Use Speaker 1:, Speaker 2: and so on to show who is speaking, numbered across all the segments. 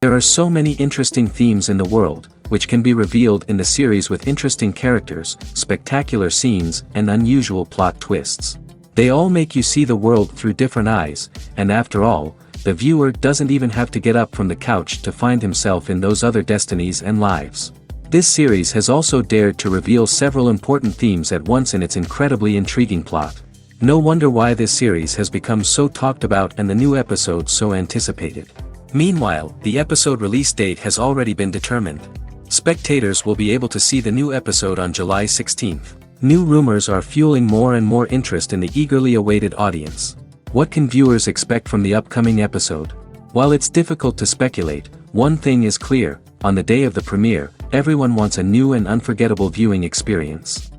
Speaker 1: There are so many interesting themes in the world, which can be revealed in the series with interesting characters, spectacular scenes, and unusual plot twists. They all make you see the world through different eyes, and after all, the viewer doesn't even have to get up from the couch to find himself in those other destinies and lives. This series has also dared to reveal several important themes at once in its incredibly intriguing plot. No wonder why this series has become so talked about and the new episodes so anticipated. Meanwhile, the episode release date has already been determined. Spectators will be able to see the new episode on July 16th. New rumors are fueling more and more interest in the eagerly awaited audience. What can viewers expect from the upcoming episode? While it's difficult to speculate, one thing is clear: on the day of the premiere, everyone wants a new and unforgettable viewing experience.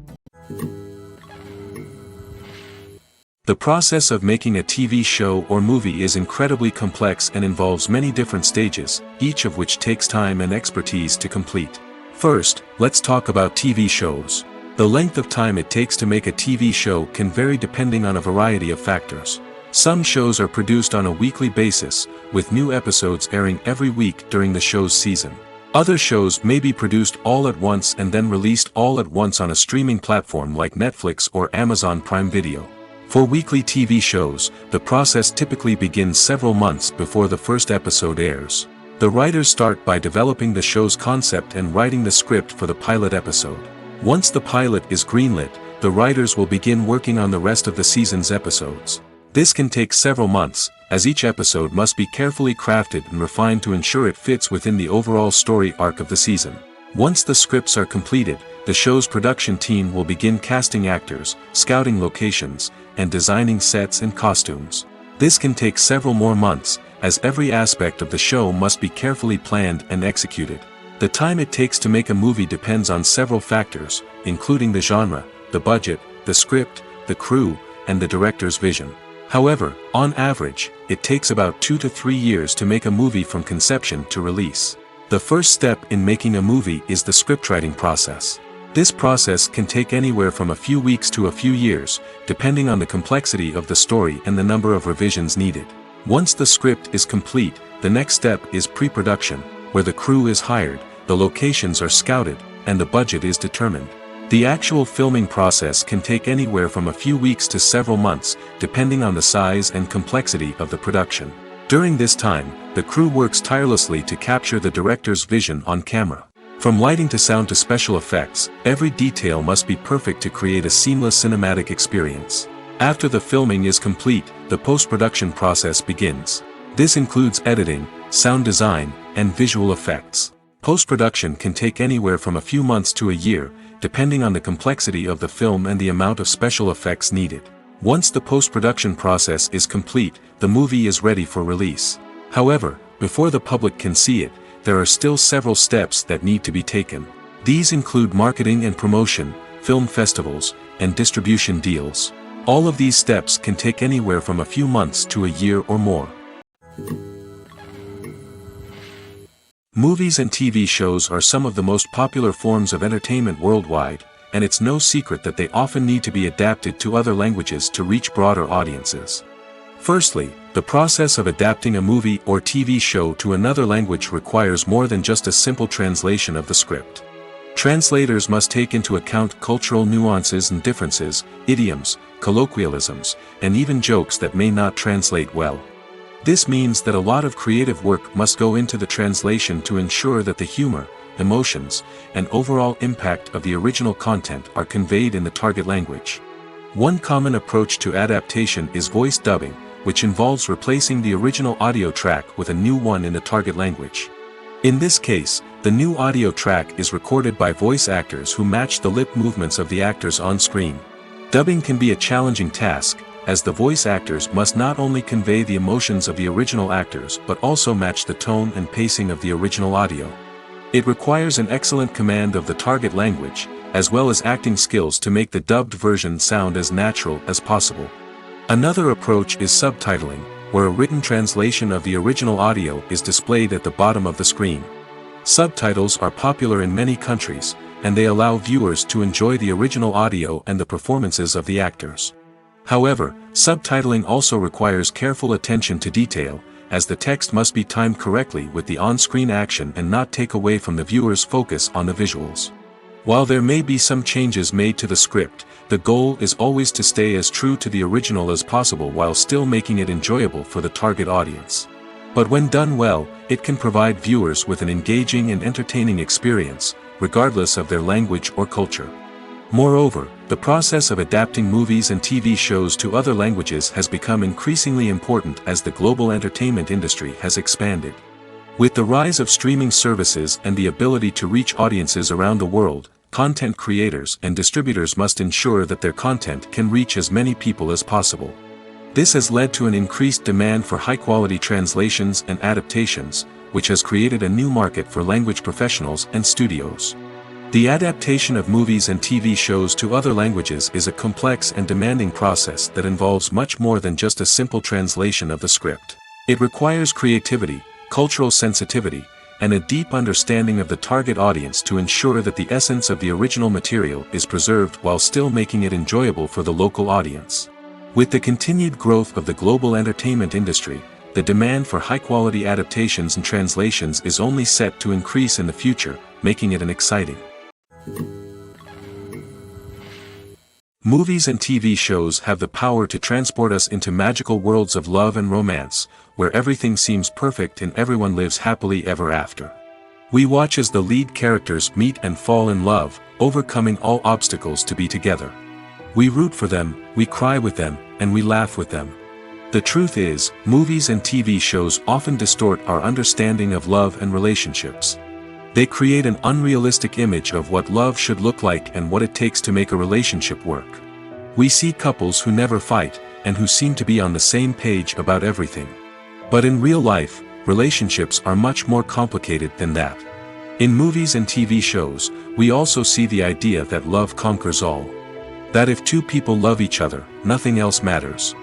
Speaker 1: The process of making a TV show or movie is incredibly complex and involves many different stages, each of which takes time and expertise to complete. First, let's talk about TV shows. The length of time it takes to make a TV show can vary depending on a variety of factors. Some shows are produced on a weekly basis, with new episodes airing every week during the show's season. Other shows may be produced all at once and then released all at once on a streaming platform like Netflix or Amazon Prime Video. For weekly TV shows, the process typically begins several months before the first episode airs. The writers start by developing the show's concept and writing the script for the pilot episode. Once the pilot is greenlit, the writers will begin working on the rest of the season's episodes. This can take several months, as each episode must be carefully crafted and refined to ensure it fits within the overall story arc of the season. Once the scripts are completed, the show's production team will begin casting actors, scouting locations, and designing sets and costumes. This can take several more months, as every aspect of the show must be carefully planned and executed. The time it takes to make a movie depends on several factors, including the genre, the budget, the script, the crew, and the director's vision. However, on average, it takes about 2 to 3 years to make a movie from conception to release. The first step in making a movie is the scriptwriting process. This process can take anywhere from a few weeks to a few years, depending on the complexity of the story and the number of revisions needed. Once the script is complete, the next step is pre-production, where the crew is hired, the locations are scouted, and the budget is determined. The actual filming process can take anywhere from a few weeks to several months, depending on the size and complexity of the production. During this time, the crew works tirelessly to capture the director's vision on camera. From lighting to sound to special effects, every detail must be perfect to create a seamless cinematic experience. After the filming is complete, the post-production process begins. This includes editing, sound design, and visual effects. Post-production can take anywhere from a few months to a year, depending on the complexity of the film and the amount of special effects needed. Once the post-production process is complete, the movie is ready for release. However, before the public can see it, there are still several steps that need to be taken. These include marketing and promotion, film festivals, and distribution deals. All of these steps can take anywhere from a few months to a year or more. Movies and TV shows are some of the most popular forms of entertainment worldwide, and it's no secret that they often need to be adapted to other languages to reach broader audiences. Firstly, the process of adapting a movie or TV show to another language requires more than just a simple translation of the script. Translators must take into account cultural nuances and differences, idioms, colloquialisms, and even jokes that may not translate well. This means that a lot of creative work must go into the translation to ensure that the humor, emotions, and overall impact of the original content are conveyed in the target language. One common approach to adaptation is voice dubbing, which involves replacing the original audio track with a new one in the target language. In this case, the new audio track is recorded by voice actors who match the lip movements of the actors on screen. Dubbing can be a challenging task, as the voice actors must not only convey the emotions of the original actors but also match the tone and pacing of the original audio. It requires an excellent command of the target language, as well as acting skills to make the dubbed version sound as natural as possible. Another approach is subtitling, where a written translation of the original audio is displayed at the bottom of the screen. Subtitles are popular in many countries, and they allow viewers to enjoy the original audio and the performances of the actors. However, subtitling also requires careful attention to detail, as the text must be timed correctly with the on-screen action and not take away from the viewer's focus on the visuals. While there may be some changes made to the script, the goal is always to stay as true to the original as possible while still making it enjoyable for the target audience. But when done well, it can provide viewers with an engaging and entertaining experience, regardless of their language or culture. Moreover, the process of adapting movies and TV shows to other languages has become increasingly important as the global entertainment industry has expanded. With the rise of streaming services and the ability to reach audiences around the world, content creators and distributors must ensure that their content can reach as many people as possible. This has led to an increased demand for high-quality translations and adaptations, which has created a new market for language professionals and studios. The adaptation of movies and TV shows to other languages is a complex and demanding process that involves much more than just a simple translation of the script. It requires creativity, cultural sensitivity, and a deep understanding of the target audience to ensure that the essence of the original material is preserved while still making it enjoyable for the local audience. With the continued growth of the global entertainment industry, the demand for high-quality adaptations and translations is only set to increase in the future, making it an exciting. Movies and TV shows have the power to transport us into magical worlds of love and romance, where everything seems perfect and everyone lives happily ever after. We watch as the lead characters meet and fall in love, overcoming all obstacles to be together. We root for them, we cry with them, and we laugh with them. The truth is, movies and TV shows often distort our understanding of love and relationships. They create an unrealistic image of what love should look like and what it takes to make a relationship work. We see couples who never fight, and who seem to be on the same page about everything. But in real life, relationships are much more complicated than that. In movies and TV shows, we also see the idea that love conquers all. That if two people love each other, nothing else matters.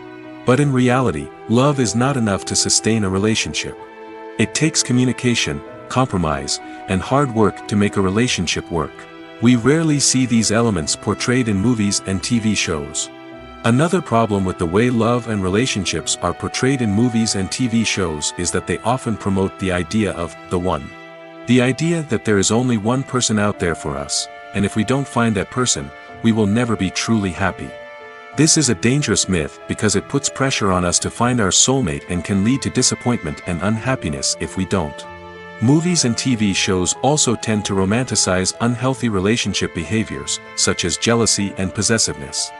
Speaker 1: But in reality, love is not enough to sustain a relationship. It takes communication, compromise, and hard work to make a relationship work. We rarely see these elements portrayed in movies and TV shows. Another problem with the way love and relationships are portrayed in movies and TV shows is that they often promote the idea of the one. The idea that there is only one person out there for us, and if we don't find that person, we will never be truly happy. This is a dangerous myth because it puts pressure on us to find our soulmate and can lead to disappointment and unhappiness if we don't. Movies and TV shows also tend to romanticize unhealthy relationship behaviors, such as jealousy and possessiveness.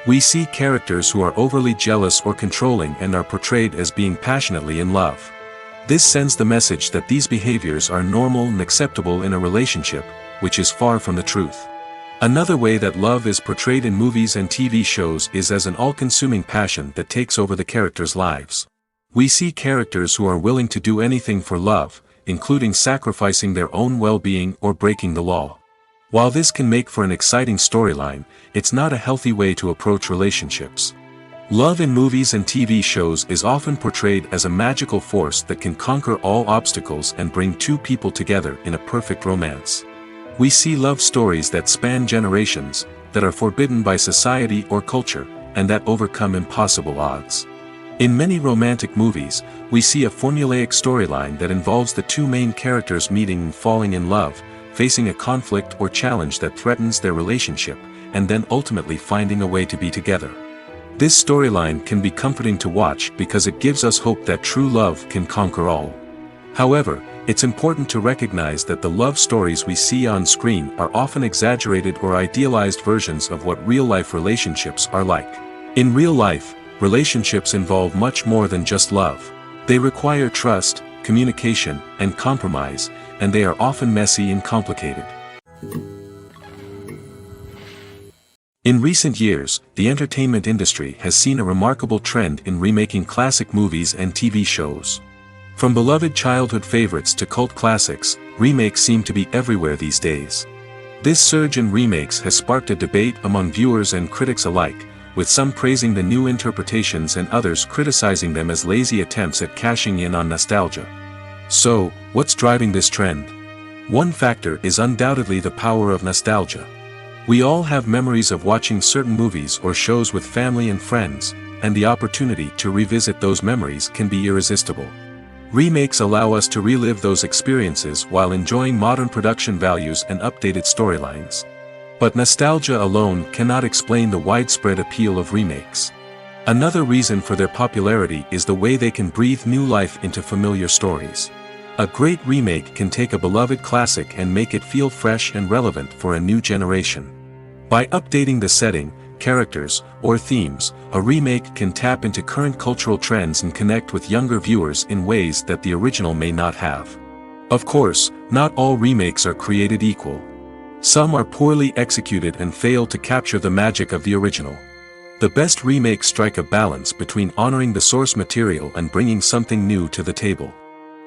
Speaker 1: We see characters who are overly jealous or controlling and are portrayed as being passionately in love. This sends the message that these behaviors are normal and acceptable in a relationship, which is far from the truth. Another way that love is portrayed in movies and TV shows is as an all-consuming passion that takes over the characters' lives. We see characters who are willing to do anything for love, including sacrificing their own well-being or breaking the law. While this can make for an exciting storyline, it's not a healthy way to approach relationships. Love in movies and TV shows is often portrayed as a magical force that can conquer all obstacles and bring two people together in a perfect romance. We see love stories that span generations, that are forbidden by society or culture, and that overcome impossible odds. In many romantic movies, we see a formulaic storyline that involves the two main characters meeting and falling in love, facing a conflict or challenge that threatens their relationship, and then ultimately finding a way to be together. This storyline can be comforting to watch because it gives us hope that true love can conquer all. However, it's important to recognize that the love stories we see on screen are often exaggerated or idealized versions of what real-life relationships are like. In real life, relationships involve much more than just love. They require trust, communication, and compromise, and they are often messy and complicated. In recent years, the entertainment industry has seen a remarkable trend in remaking classic movies and TV shows. From beloved childhood favorites to cult classics, remakes seem to be everywhere these days. This surge in remakes has sparked a debate among viewers and critics alike, with some praising the new interpretations and others criticizing them as lazy attempts at cashing in on nostalgia. So, what's driving this trend? One factor is undoubtedly the power of nostalgia. We all have memories of watching certain movies or shows with family and friends, and the opportunity to revisit those memories can be irresistible. Remakes allow us to relive those experiences while enjoying modern production values and updated storylines. But nostalgia alone cannot explain the widespread appeal of remakes. Another reason for their popularity is the way they can breathe new life into familiar stories. A great remake can take a beloved classic and make it feel fresh and relevant for a new generation. By updating the setting, characters, or themes, a remake can tap into current cultural trends and connect with younger viewers in ways that the original may not have. Of course, not all remakes are created equal. Some are poorly executed and fail to capture the magic of the original. The best remakes strike a balance between honoring the source material and bringing something new to the table.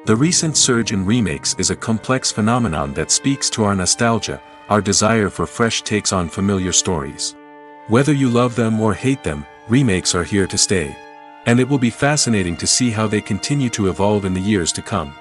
Speaker 1: The recent surge in remakes is a complex phenomenon that speaks to our nostalgia, our desire for fresh takes on familiar stories. Whether you love them or hate them, remakes are here to stay. And it will be fascinating to see how they continue to evolve in the years to come.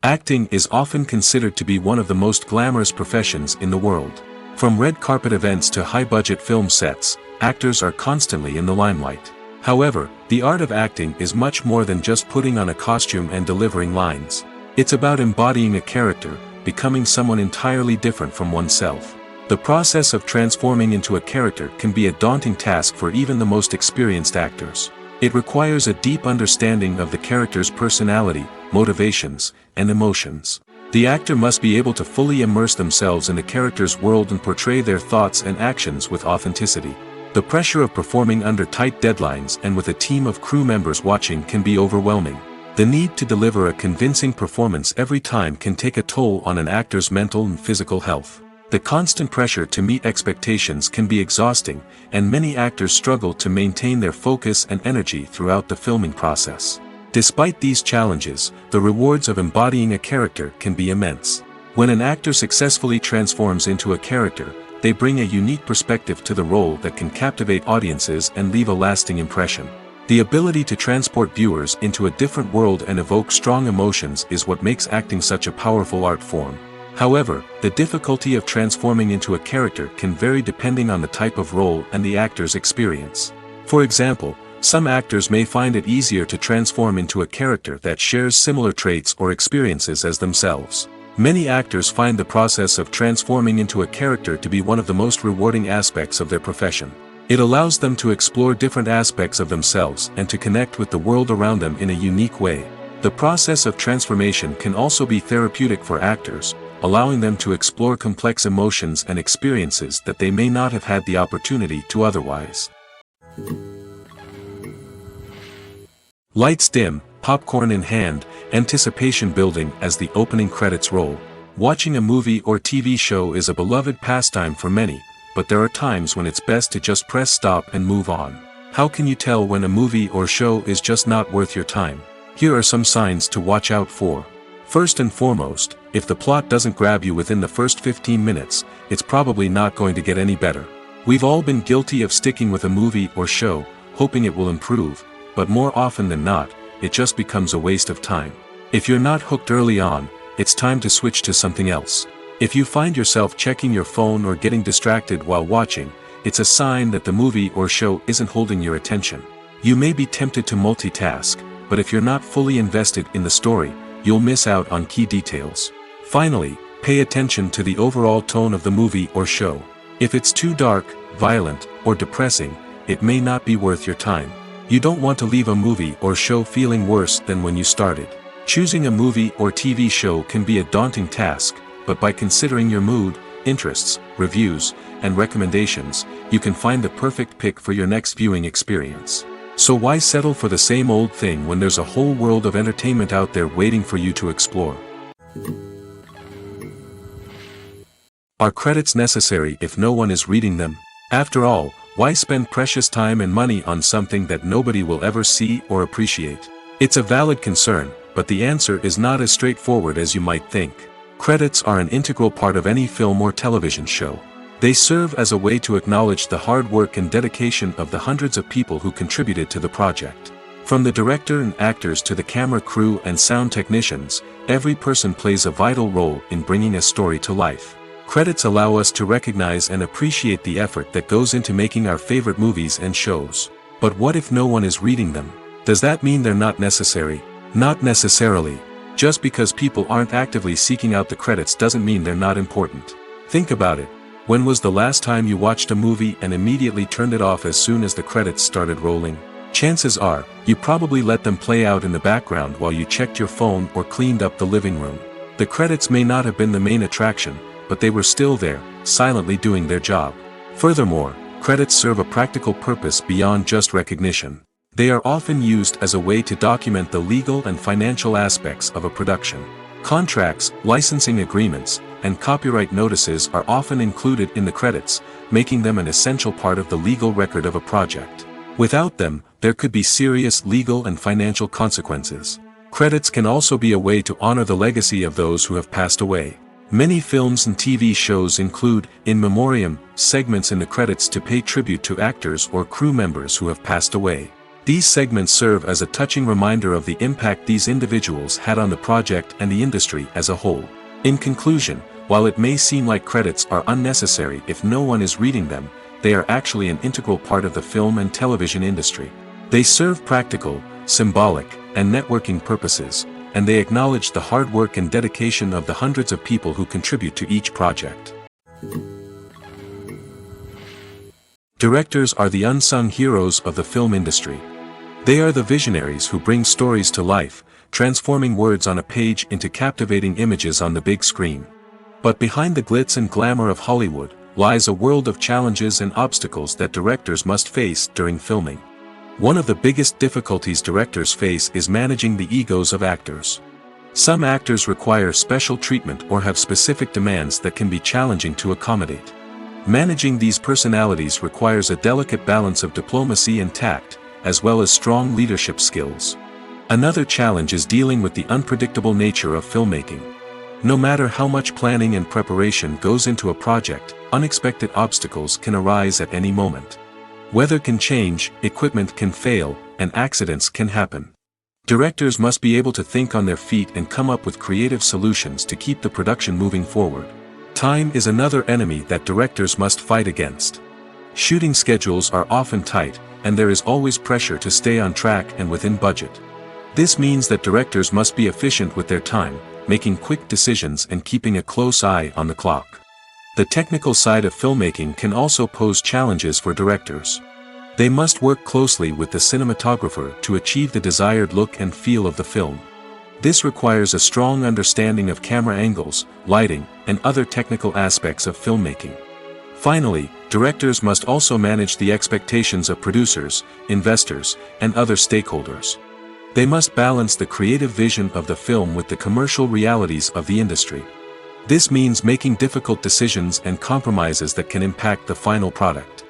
Speaker 1: Acting is often considered to be one of the most glamorous professions in the world. From red carpet events to high-budget film sets, actors are constantly in the limelight. However, the art of acting is much more than just putting on a costume and delivering lines. It's about embodying a character, becoming someone entirely different from oneself. The process of transforming into a character can be a daunting task for even the most experienced actors. It requires a deep understanding of the character's personality, motivations, and emotions. The actor must be able to fully immerse themselves in the character's world and portray their thoughts and actions with authenticity. The pressure of performing under tight deadlines and with a team of crew members watching can be overwhelming. The need to deliver a convincing performance every time can take a toll on an actor's mental and physical health. The constant pressure to meet expectations can be exhausting, and many actors struggle to maintain their focus and energy throughout the filming process. Despite these challenges, the rewards of embodying a character can be immense. When an actor successfully transforms into a character, they bring a unique perspective to the role that can captivate audiences and leave a lasting impression. The ability to transport viewers into a different world and evoke strong emotions is what makes acting such a powerful art form. However, the difficulty of transforming into a character can vary depending on the type of role and the actor's experience. For example, some actors may find it easier to transform into a character that shares similar traits or experiences as themselves. Many actors find the process of transforming into a character to be one of the most rewarding aspects of their profession. It allows them to explore different aspects of themselves and to connect with the world around them in a unique way. The process of transformation can also be therapeutic for actors, allowing them to explore complex emotions and experiences that they may not have had the opportunity to otherwise. Lights dim, popcorn in hand, anticipation building as the opening credits roll. Watching a movie or TV show is a beloved pastime for many, but there are times when it's best to just press stop and move on. How can you tell when a movie or show is just not worth your time? Here are some signs to watch out for. First and foremost, if the plot doesn't grab you within the first 15 minutes, it's probably not going to get any better. We've all been guilty of sticking with a movie or show, hoping it will improve, but more often than not, it just becomes a waste of time. If you're not hooked early on, it's time to switch to something else. If you find yourself checking your phone or getting distracted while watching, it's a sign that the movie or show isn't holding your attention. You may be tempted to multitask, but if you're not fully invested in the story, you'll miss out on key details. Finally, pay attention to the overall tone of the movie or show. If it's too dark, violent, or depressing, it may not be worth your time. You don't want to leave a movie or show feeling worse than when you started. Choosing a movie or TV show can be a daunting task, but by considering your mood, interests, reviews, and recommendations, you can find the perfect pick for your next viewing experience. So why settle for the same old thing when there's a whole world of entertainment out there waiting for you to explore? Are credits necessary if no one is reading them? After all, why spend precious time and money on something that nobody will ever see or appreciate? It's a valid concern, but the answer is not as straightforward as you might think. Credits are an integral part of any film or television show. They serve as a way to acknowledge the hard work and dedication of the hundreds of people who contributed to the project. From the director and actors to the camera crew and sound technicians, every person plays a vital role in bringing a story to life. Credits allow us to recognize and appreciate the effort that goes into making our favorite movies and shows. But what if no one is reading them? Does that mean they're not necessary? Not necessarily. Just because people aren't actively seeking out the credits doesn't mean they're not important. Think about it. When was the last time you watched a movie and immediately turned it off as soon as the credits started rolling? Chances are, you probably let them play out in the background while you checked your phone or cleaned up the living room. The credits may not have been the main attraction, but they were still there, silently doing their job. Furthermore, credits serve a practical purpose beyond just recognition. They are often used as a way to document the legal and financial aspects of a production. Contracts, licensing agreements, and copyright notices are often included in the credits, making them an essential part of the legal record of a project. Without them, there could be serious legal and financial consequences. Credits can also be a way to honor the legacy of those who have passed away. Many films and TV shows include, in memoriam, segments in the credits to pay tribute to actors or crew members who have passed away. These segments serve as a touching reminder of the impact these individuals had on the project and the industry as a whole. In conclusion, while it may seem like credits are unnecessary if no one is reading them, they are actually an integral part of the film and television industry. They serve practical, symbolic, and networking purposes, and they acknowledge the hard work and dedication of the hundreds of people who contribute to each project. Directors are the unsung heroes of the film industry. They are the visionaries who bring stories to life, transforming words on a page into captivating images on the big screen. But behind the glitz and glamour of Hollywood, lies a world of challenges and obstacles that directors must face during filming. One of the biggest difficulties directors face is managing the egos of actors. Some actors require special treatment or have specific demands that can be challenging to accommodate. Managing these personalities requires a delicate balance of diplomacy and tact, as well as strong leadership skills. Another challenge is dealing with the unpredictable nature of filmmaking. No matter how much planning and preparation goes into a project, unexpected obstacles can arise at any moment. Weather can change, equipment can fail, and accidents can happen. Directors must be able to think on their feet and come up with creative solutions to keep the production moving forward. Time is another enemy that directors must fight against. Shooting schedules are often tight, and there is always pressure to stay on track and within budget. This means that directors must be efficient with their time, making quick decisions and keeping a close eye on the clock. The technical side of filmmaking can also pose challenges for directors. They must work closely with the cinematographer to achieve the desired look and feel of the film. This requires a strong understanding of camera angles, lighting, and other technical aspects of filmmaking. Finally, directors must also manage the expectations of producers, investors, and other stakeholders. They must balance the creative vision of the film with the commercial realities of the industry. This means making difficult decisions and compromises that can impact the final product.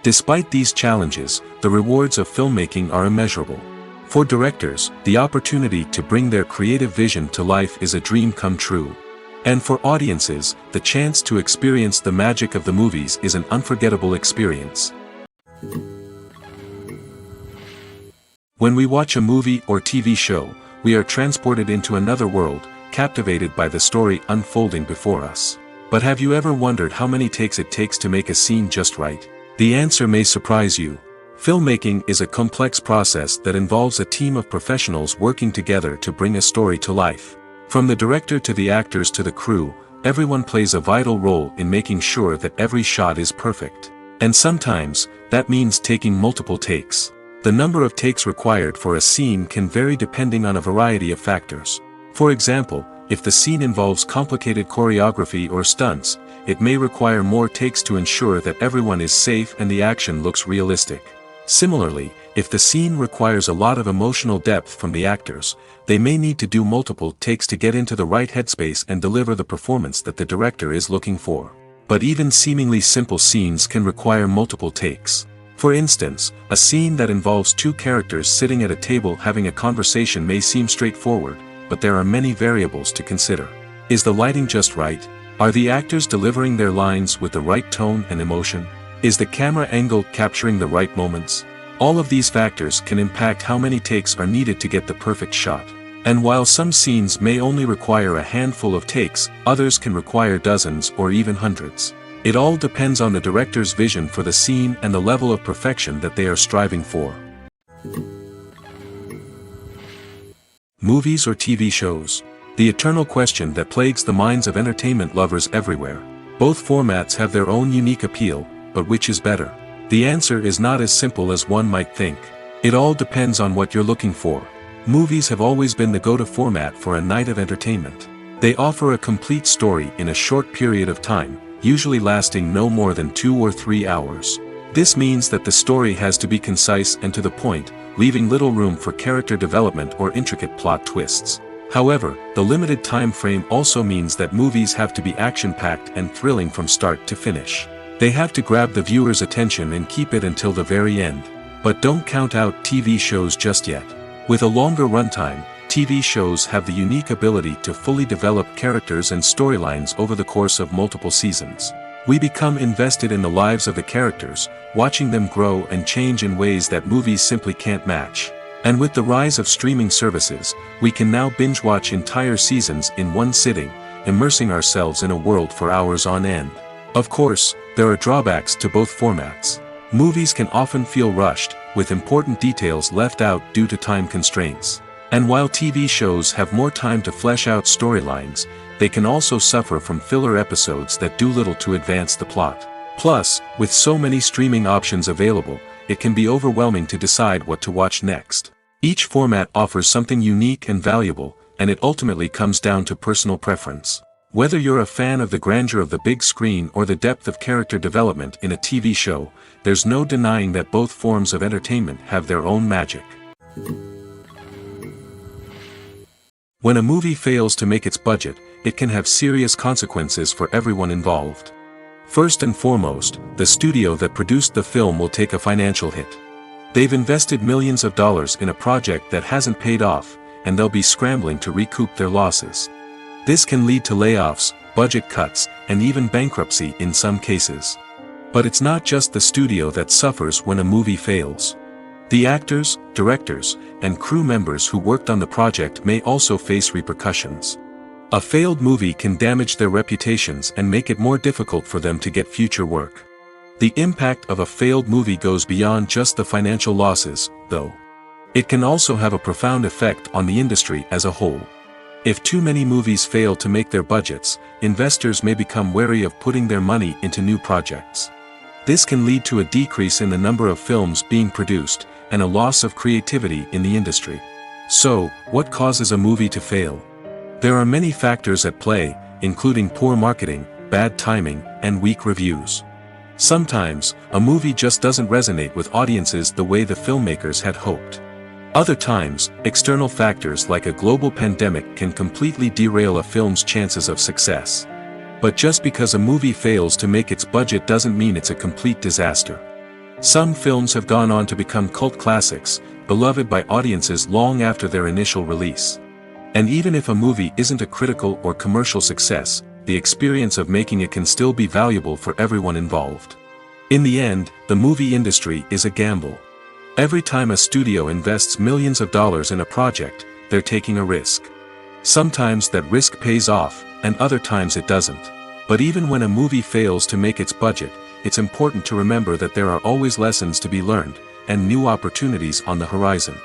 Speaker 1: Despite these challenges, the rewards of filmmaking are immeasurable. For directors, the opportunity to bring their creative vision to life is a dream come true. And for audiences, the chance to experience the magic of the movies is an unforgettable experience. When we watch a movie or TV show, we are transported into another world, captivated by the story unfolding before us. But have you ever wondered how many takes it takes to make a scene just right? The answer may surprise you. Filmmaking is a complex process that involves a team of professionals working together to bring a story to life. From the director to the actors to the crew, everyone plays a vital role in making sure that every shot is perfect. And sometimes, that means taking multiple takes. The number of takes required for a scene can vary depending on a variety of factors. For example, if the scene involves complicated choreography or stunts, it may require more takes to ensure that everyone is safe and the action looks realistic. Similarly, if the scene requires a lot of emotional depth from the actors, they may need to do multiple takes to get into the right headspace and deliver the performance that the director is looking for. But even seemingly simple scenes can require multiple takes. For instance, a scene that involves two characters sitting at a table having a conversation may seem straightforward, but there are many variables to consider. Is the lighting just right? Are the actors delivering their lines with the right tone and emotion? Is the camera angle capturing the right moments? All of these factors can impact how many takes are needed to get the perfect shot. And while some scenes may only require a handful of takes, others can require dozens or even hundreds. It all depends on the director's vision for the scene and the level of perfection that they are striving for. Movies or TV shows? The eternal question that plagues the minds of entertainment lovers everywhere. Both formats have their own unique appeal, but which is better? The answer is not as simple as one might think. It all depends on what you're looking for. Movies have always been the go-to format for a night of entertainment. They offer a complete story in a short period of time, usually lasting no more than 2 or 3 hours. This means that the story has to be concise and to the point, leaving little room for character development or intricate plot twists. However, the limited time frame also means that movies have to be action-packed and thrilling from start to finish. They have to grab the viewer's attention and keep it until the very end. But don't count out TV shows just yet. With a longer runtime, TV shows have the unique ability to fully develop characters and storylines over the course of multiple seasons. We become invested in the lives of the characters, watching them grow and change in ways that movies simply can't match. And with the rise of streaming services, we can now binge-watch entire seasons in one sitting, immersing ourselves in a world for hours on end. Of course, there are drawbacks to both formats. Movies can often feel rushed, with important details left out due to time constraints. And while TV shows have more time to flesh out storylines, they can also suffer from filler episodes that do little to advance the plot. Plus, with so many streaming options available, it can be overwhelming to decide what to watch next. Each format offers something unique and valuable, and it ultimately comes down to personal preference. Whether you're a fan of the grandeur of the big screen or the depth of character development in a TV show, there's no denying that both forms of entertainment have their own magic. When a movie fails to make its budget, it can have serious consequences for everyone involved. First and foremost, the studio that produced the film will take a financial hit. They've invested millions of dollars in a project that hasn't paid off, and they'll be scrambling to recoup their losses. This can lead to layoffs, budget cuts, and even bankruptcy in some cases. But it's not just the studio that suffers when a movie fails. The actors, directors, and crew members who worked on the project may also face repercussions. A failed movie can damage their reputations and make it more difficult for them to get future work. The impact of a failed movie goes beyond just the financial losses, though. It can also have a profound effect on the industry as a whole. If too many movies fail to make their budgets, investors may become wary of putting their money into new projects. This can lead to a decrease in the number of films being produced, and a loss of creativity in the industry. So, what causes a movie to fail? There are many factors at play, including poor marketing, bad timing, and weak reviews. Sometimes, a movie just doesn't resonate with audiences the way the filmmakers had hoped. Other times, external factors like a global pandemic can completely derail a film's chances of success. But just because a movie fails to make its budget doesn't mean it's a complete disaster. Some films have gone on to become cult classics, beloved by audiences long after their initial release. And even if a movie isn't a critical or commercial success, the experience of making it can still be valuable for everyone involved. In the end, the movie industry is a gamble. Every time a studio invests millions of dollars in a project, they're taking a risk. Sometimes that risk pays off, and other times it doesn't. But even when a movie fails to make its budget, it's important to remember that there are always lessons to be learned, and new opportunities on the horizon.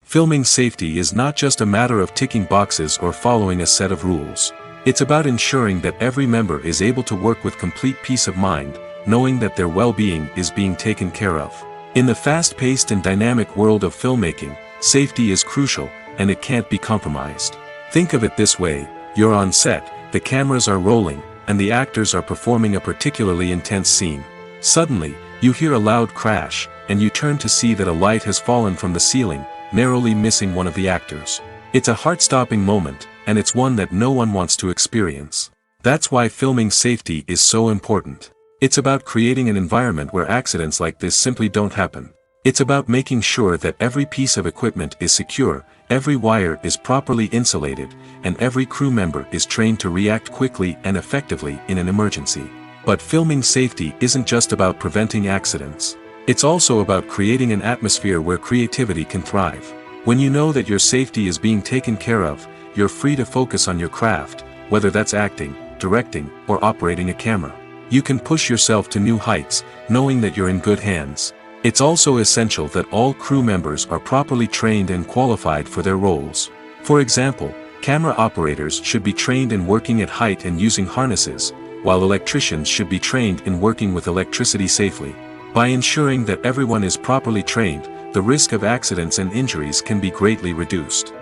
Speaker 1: Filming safety is not just a matter of ticking boxes or following a set of rules. It's about ensuring that every member is able to work with complete peace of mind, knowing that their well-being is being taken care of. In the fast-paced and dynamic world of filmmaking, safety is crucial, and it can't be compromised. Think of it this way: you're on set, the cameras are rolling, and the actors are performing a particularly intense scene. Suddenly, you hear a loud crash, and you turn to see that a light has fallen from the ceiling, narrowly missing one of the actors. It's a heart-stopping moment, and it's one that no one wants to experience. That's why filming safety is so important. It's about creating an environment where accidents like this simply don't happen. It's about making sure that every piece of equipment is secure, every wire is properly insulated, and every crew member is trained to react quickly and effectively in an emergency. But filming safety isn't just about preventing accidents. It's also about creating an atmosphere where creativity can thrive. When you know that your safety is being taken care of, you're free to focus on your craft, whether that's acting, directing, or operating a camera. You can push yourself to new heights, knowing that you're in good hands. It's also essential that all crew members are properly trained and qualified for their roles. For example, camera operators should be trained in working at height and using harnesses, while electricians should be trained in working with electricity safely. By ensuring that everyone is properly trained, the risk of accidents and injuries can be greatly reduced.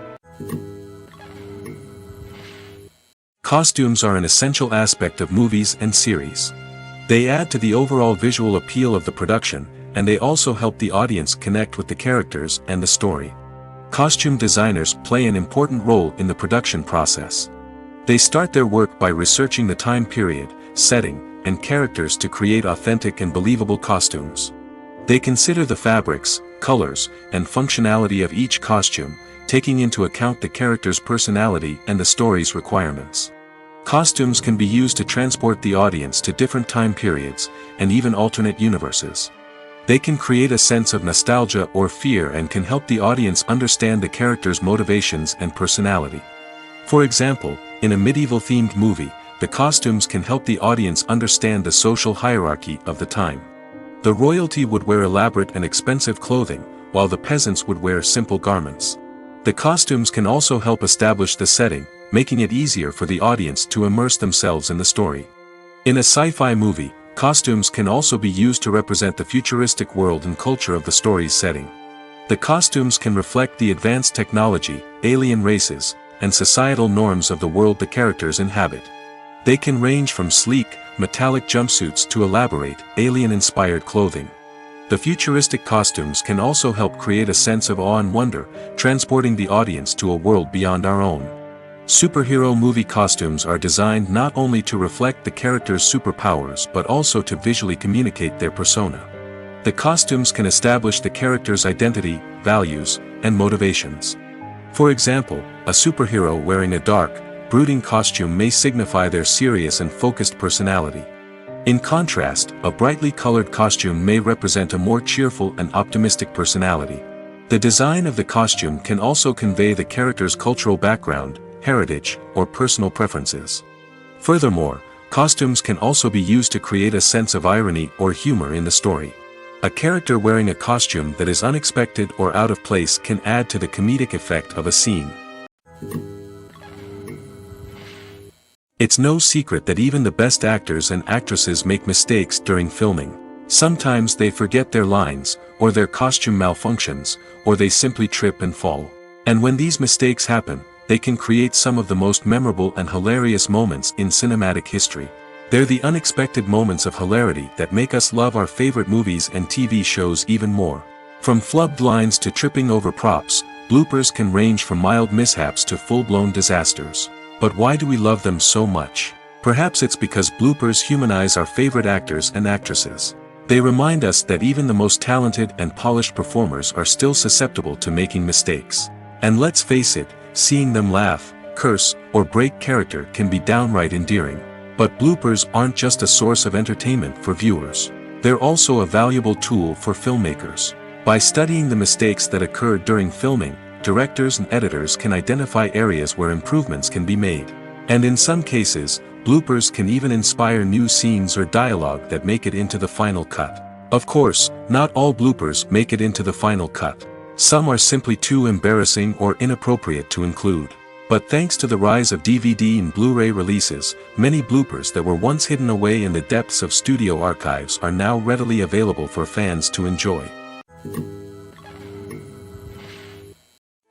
Speaker 1: Costumes are an essential aspect of movies and series. They add to the overall visual appeal of the production, and they also help the audience connect with the characters and the story. Costume designers play an important role in the production process. They start their work by researching the time period, setting, and characters to create authentic and believable costumes. They consider the fabrics, colors, and functionality of each costume, taking into account the character's personality and the story's requirements. Costumes can be used to transport the audience to different time periods, and even alternate universes. They can create a sense of nostalgia or fear and can help the audience understand the character's motivations and personality. For example, in a medieval-themed movie, the costumes can help the audience understand the social hierarchy of the time. The royalty would wear elaborate and expensive clothing, while the peasants would wear simple garments. The costumes can also help establish the setting, making it easier for the audience to immerse themselves in the story. In a sci-fi movie, costumes can also be used to represent the futuristic world and culture of the story's setting. The costumes can reflect the advanced technology, alien races, and societal norms of the world the characters inhabit. They can range from sleek, metallic jumpsuits to elaborate, alien-inspired clothing. The futuristic costumes can also help create a sense of awe and wonder, transporting the audience to a world beyond our own. Superhero movie costumes are designed not only to reflect the character's superpowers but also to visually communicate their persona. The costumes can establish the character's identity, values, and motivations. For example, a superhero wearing a dark, brooding costume may signify their serious and focused personality. In contrast, a brightly colored costume may represent a more cheerful and optimistic personality. The design of the costume can also convey the character's cultural background, heritage, or personal preferences. Furthermore, costumes can also be used to create a sense of irony or humor in the story. A character wearing a costume that is unexpected or out of place can add to the comedic effect of a scene. It's no secret that even the best actors and actresses make mistakes during filming. Sometimes they forget their lines, or their costume malfunctions, or they simply trip and fall. And when these mistakes happen, they can create some of the most memorable and hilarious moments in cinematic history. They're the unexpected moments of hilarity that make us love our favorite movies and TV shows even more. From flubbed lines to tripping over props, bloopers can range from mild mishaps to full-blown disasters. But why do we love them so much? Perhaps it's because bloopers humanize our favorite actors and actresses. They remind us that even the most talented and polished performers are still susceptible to making mistakes. And let's face it, seeing them laugh, curse, or break character can be downright endearing. But bloopers aren't just a source of entertainment for viewers. They're also a valuable tool for filmmakers. By studying the mistakes that occurred during filming, directors and editors can identify areas where improvements can be made. And in some cases, bloopers can even inspire new scenes or dialogue that make it into the final cut. Of course, not all bloopers make it into the final cut. Some are simply too embarrassing or inappropriate to include. But thanks to the rise of DVD and Blu-ray releases, many bloopers that were once hidden away in the depths of studio archives are now readily available for fans to enjoy.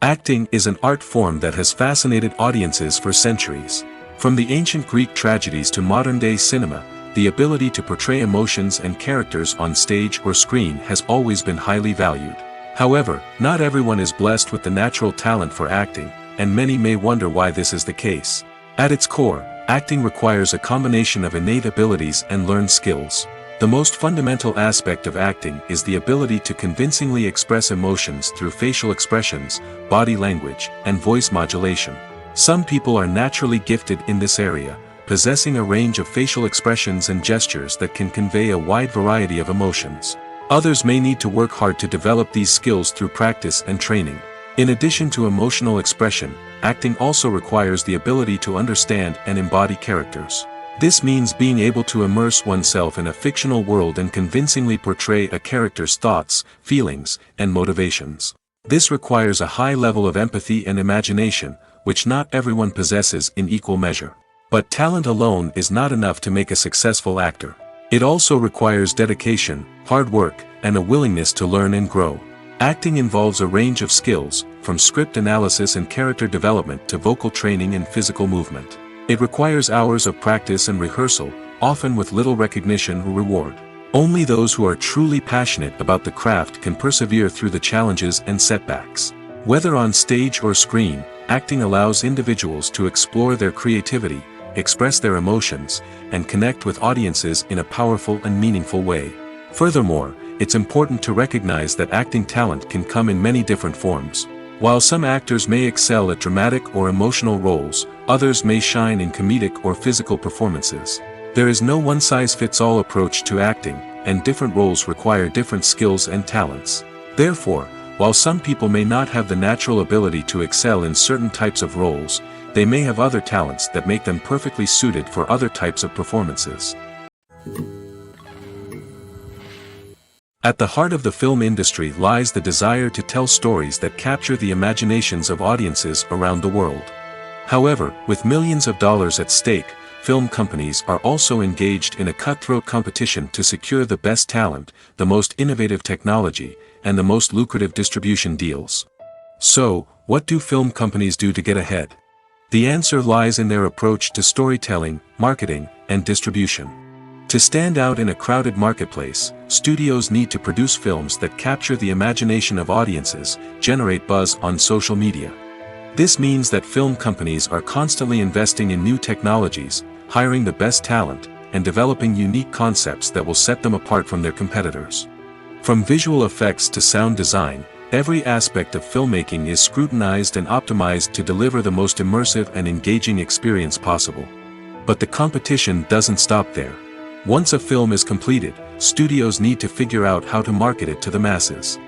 Speaker 1: Acting is an art form that has fascinated audiences for centuries. From the ancient Greek tragedies to modern-day cinema, the ability to portray emotions and characters on stage or screen has always been highly valued. However, not everyone is blessed with the natural talent for acting, and many may wonder why this is the case. At its core, acting requires a combination of innate abilities and learned skills. The most fundamental aspect of acting is the ability to convincingly express emotions through facial expressions, body language, and voice modulation. Some people are naturally gifted in this area, possessing a range of facial expressions and gestures that can convey a wide variety of emotions. Others may need to work hard to develop these skills through practice and training. In addition to emotional expression, acting also requires the ability to understand and embody characters. This means being able to immerse oneself in a fictional world and convincingly portray a character's thoughts, feelings, and motivations. This requires a high level of empathy and imagination, which not everyone possesses in equal measure. But talent alone is not enough to make a successful actor. It also requires dedication, hard work, and a willingness to learn and grow. Acting involves a range of skills, from script analysis and character development to vocal training and physical movement. It requires hours of practice and rehearsal, often with little recognition or reward. Only those who are truly passionate about the craft can persevere through the challenges and setbacks. Whether on stage or screen, acting allows individuals to explore their creativity, express their emotions, and connect with audiences in a powerful and meaningful way. Furthermore, it's important to recognize that acting talent can come in many different forms. While some actors may excel at dramatic or emotional roles, others may shine in comedic or physical performances. There is no one-size-fits-all approach to acting, and different roles require different skills and talents. Therefore, while some people may not have the natural ability to excel in certain types of roles, they may have other talents that make them perfectly suited for other types of performances. At the heart of the film industry lies the desire to tell stories that capture the imaginations of audiences around the world. However, with millions of dollars at stake, film companies are also engaged in a cutthroat competition to secure the best talent, the most innovative technology, and the most lucrative distribution deals. So, what do film companies do to get ahead? The answer lies in their approach to storytelling, marketing, and distribution. To stand out in a crowded marketplace, studios need to produce films that capture the imagination of audiences, generate buzz on social media. This means that film companies are constantly investing in new technologies, hiring the best talent, and developing unique concepts that will set them apart from their competitors. From visual effects to sound design, every aspect of filmmaking is scrutinized and optimized to deliver the most immersive and engaging experience possible. But the competition doesn't stop there. Once a film is completed, studios need to figure out how to market it to the masses.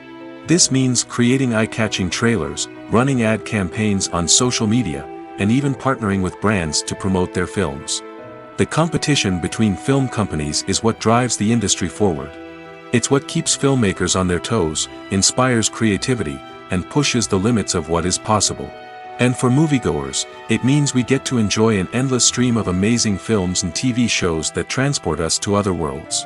Speaker 1: This means creating eye-catching trailers, running ad campaigns on social media, and even partnering with brands to promote their films. The competition between film companies is what drives the industry forward. It's what keeps filmmakers on their toes, inspires creativity, and pushes the limits of what is possible. And for moviegoers, it means we get to enjoy an endless stream of amazing films and TV shows that transport us to other worlds.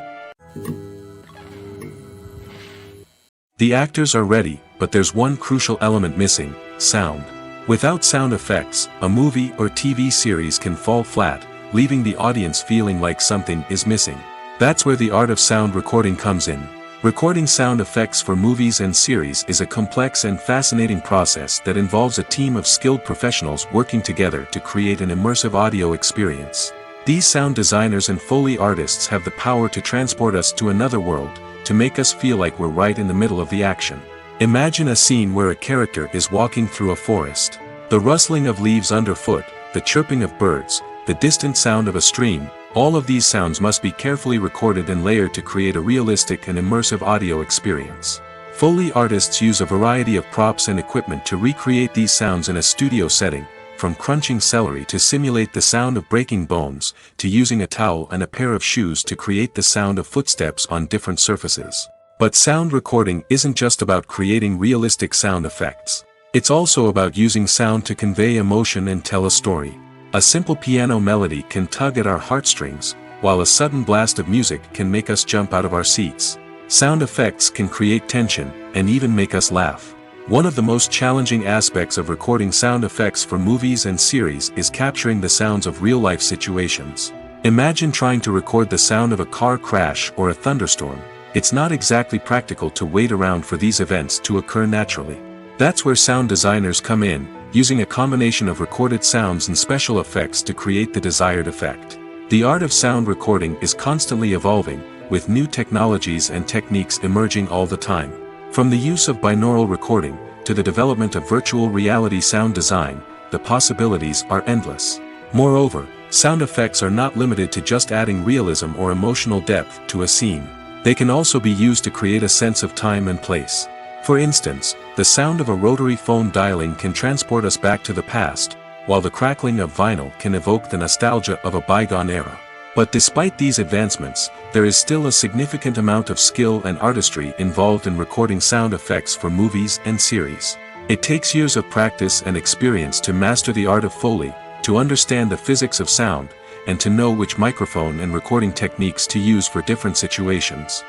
Speaker 1: The actors are ready, but there's one crucial element missing: sound. Without sound effects, a movie or TV series can fall flat, leaving the audience feeling like something is missing. That's where the art of sound recording comes in. Recording sound effects for movies and series is a complex and fascinating process that involves a team of skilled professionals working together to create an immersive audio experience. These sound designers and Foley artists have the power to transport us to another world, to make us feel like we're right in the middle of the action. Imagine a scene where a character is walking through a forest. The rustling of leaves underfoot, the chirping of birds, the distant sound of a stream, all of these sounds must be carefully recorded and layered to create a realistic and immersive audio experience. Foley artists use a variety of props and equipment to recreate these sounds in a studio setting, from crunching celery to simulate the sound of breaking bones, to using a towel and a pair of shoes to create the sound of footsteps on different surfaces. But sound recording isn't just about creating realistic sound effects. It's also about using sound to convey emotion and tell a story. A simple piano melody can tug at our heartstrings, while a sudden blast of music can make us jump out of our seats. Sound effects can create tension, and even make us laugh. One of the most challenging aspects of recording sound effects for movies and series is capturing the sounds of real-life situations. Imagine trying to record the sound of a car crash or a thunderstorm. It's not exactly practical to wait around for these events to occur naturally. That's where sound designers come in, using a combination of recorded sounds and special effects to create the desired effect. The art of sound recording is constantly evolving, with new technologies and techniques emerging all the time. From the use of binaural recording, to the development of virtual reality sound design, the possibilities are endless. Moreover, sound effects are not limited to just adding realism or emotional depth to a scene. They can also be used to create a sense of time and place. For instance, the sound of a rotary phone dialing can transport us back to the past, while the crackling of vinyl can evoke the nostalgia of a bygone era. But despite these advancements, there is still a significant amount of skill and artistry involved in recording sound effects for movies and series. It takes years of practice and experience to master the art of Foley, to understand the physics of sound, and to know which microphone and recording techniques to use for different situations.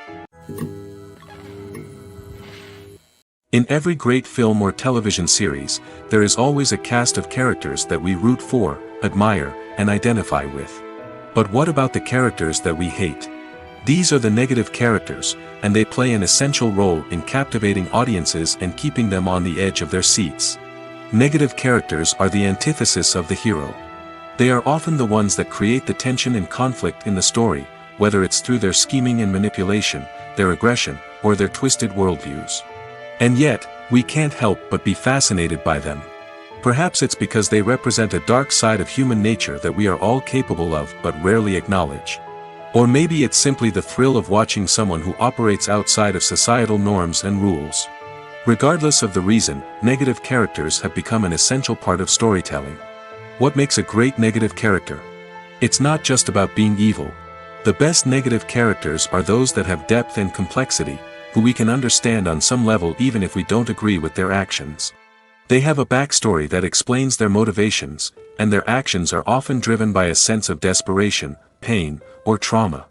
Speaker 1: In every great film or television series, there is always a cast of characters that we root for, admire, and identify with. But what about the characters that we hate? These are the negative characters, and they play an essential role in captivating audiences and keeping them on the edge of their seats. Negative characters are the antithesis of the hero. They are often the ones that create the tension and conflict in the story, whether it's through their scheming and manipulation, their aggression, or their twisted worldviews. And yet, we can't help but be fascinated by them. Perhaps it's because they represent a dark side of human nature that we are all capable of but rarely acknowledge. Or maybe it's simply the thrill of watching someone who operates outside of societal norms and rules. Regardless of the reason, negative characters have become an essential part of storytelling. What makes a great negative character? It's not just about being evil. The best negative characters are those that have depth and complexity, who we can understand on some level even if we don't agree with their actions. They have a backstory that explains their motivations, and their actions are often driven by a sense of desperation, pain, or trauma.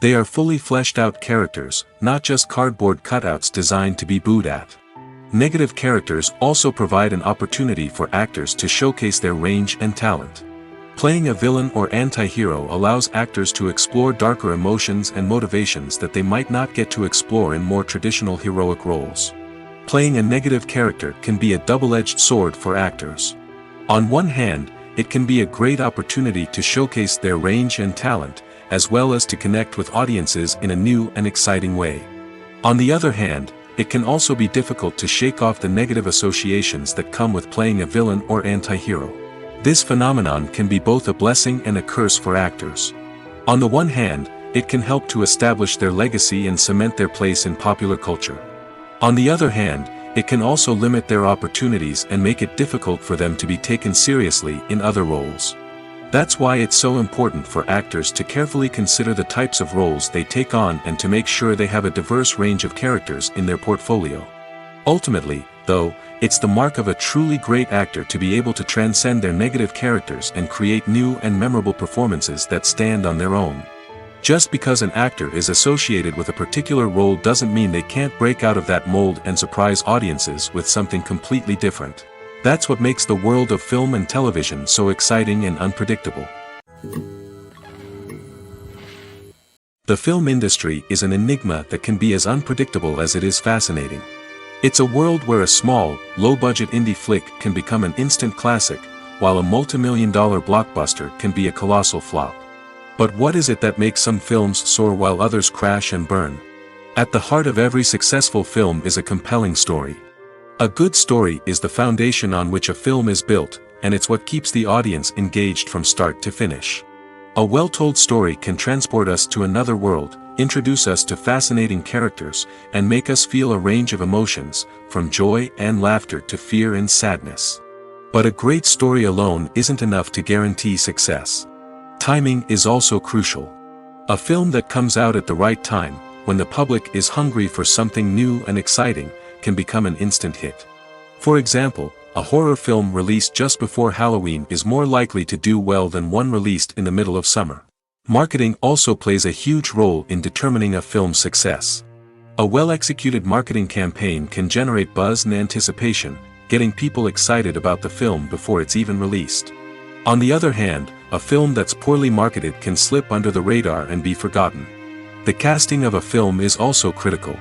Speaker 1: They are fully fleshed out characters, not just cardboard cutouts designed to be booed at. Negative characters also provide an opportunity for actors to showcase their range and talent. Playing a villain or anti-hero allows actors to explore darker emotions and motivations that they might not get to explore in more traditional heroic roles. Playing a negative character can be a double-edged sword for actors. On one hand, it can be a great opportunity to showcase their range and talent, as well as to connect with audiences in a new and exciting way. On the other hand, it can also be difficult to shake off the negative associations that come with playing a villain or anti-hero. This phenomenon can be both a blessing and a curse for actors. On the one hand, it can help to establish their legacy and cement their place in popular culture. On the other hand, it can also limit their opportunities and make it difficult for them to be taken seriously in other roles. That's why it's so important for actors to carefully consider the types of roles they take on and to make sure they have a diverse range of characters in their portfolio. Ultimately, though, it's the mark of a truly great actor to be able to transcend their negative characters and create new and memorable performances that stand on their own. Just because an actor is associated with a particular role doesn't mean they can't break out of that mold and surprise audiences with something completely different. That's what makes the world of film and television so exciting and unpredictable. The film industry is an enigma that can be as unpredictable as it is fascinating. It's a world where a small, low-budget indie flick can become an instant classic, while a multi-million-dollar blockbuster can be a colossal flop. But what is it that makes some films soar while others crash and burn? At the heart of every successful film is a compelling story. A good story is the foundation on which a film is built, and it's what keeps the audience engaged from start to finish. A well-told story can transport us to another world, introduce us to fascinating characters, and make us feel a range of emotions, from joy and laughter to fear and sadness. But a great story alone isn't enough to guarantee success. Timing is also crucial. A film that comes out at the right time, when the public is hungry for something new and exciting, can become an instant hit. For example, a horror film released just before Halloween is more likely to do well than one released in the middle of summer. Marketing also plays a huge role in determining a film's success. A well-executed marketing campaign can generate buzz and anticipation, getting people excited about the film before it's even released. On the other hand, a film that's poorly marketed can slip under the radar and be forgotten. The casting of a film is also critical.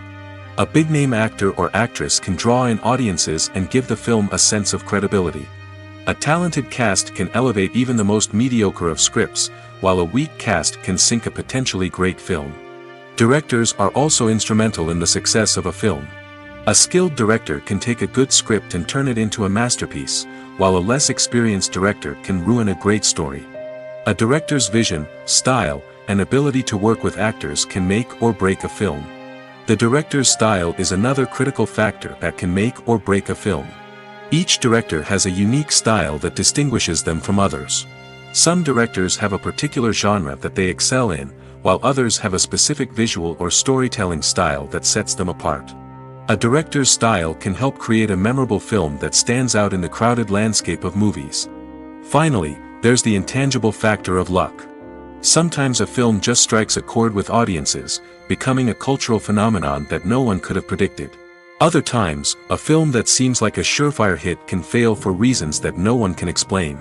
Speaker 1: A big-name actor or actress can draw in audiences and give the film a sense of credibility. A talented cast can elevate even the most mediocre of scripts, while a weak cast can sink a potentially great film. Directors are also instrumental in the success of a film. A skilled director can take a good script and turn it into a masterpiece, while a less experienced director can ruin a great story. A director's vision, style, and ability to work with actors can make or break a film. The director's style is another critical factor that can make or break a film. Each director has a unique style that distinguishes them from others. Some directors have a particular genre that they excel in, while others have a specific visual or storytelling style that sets them apart. A director's style can help create a memorable film that stands out in the crowded landscape of movies. Finally, there's the intangible factor of luck. Sometimes a film just strikes a chord with audiences, becoming a cultural phenomenon that no one could have predicted. Other times, a film that seems like a surefire hit can fail for reasons that no one can explain.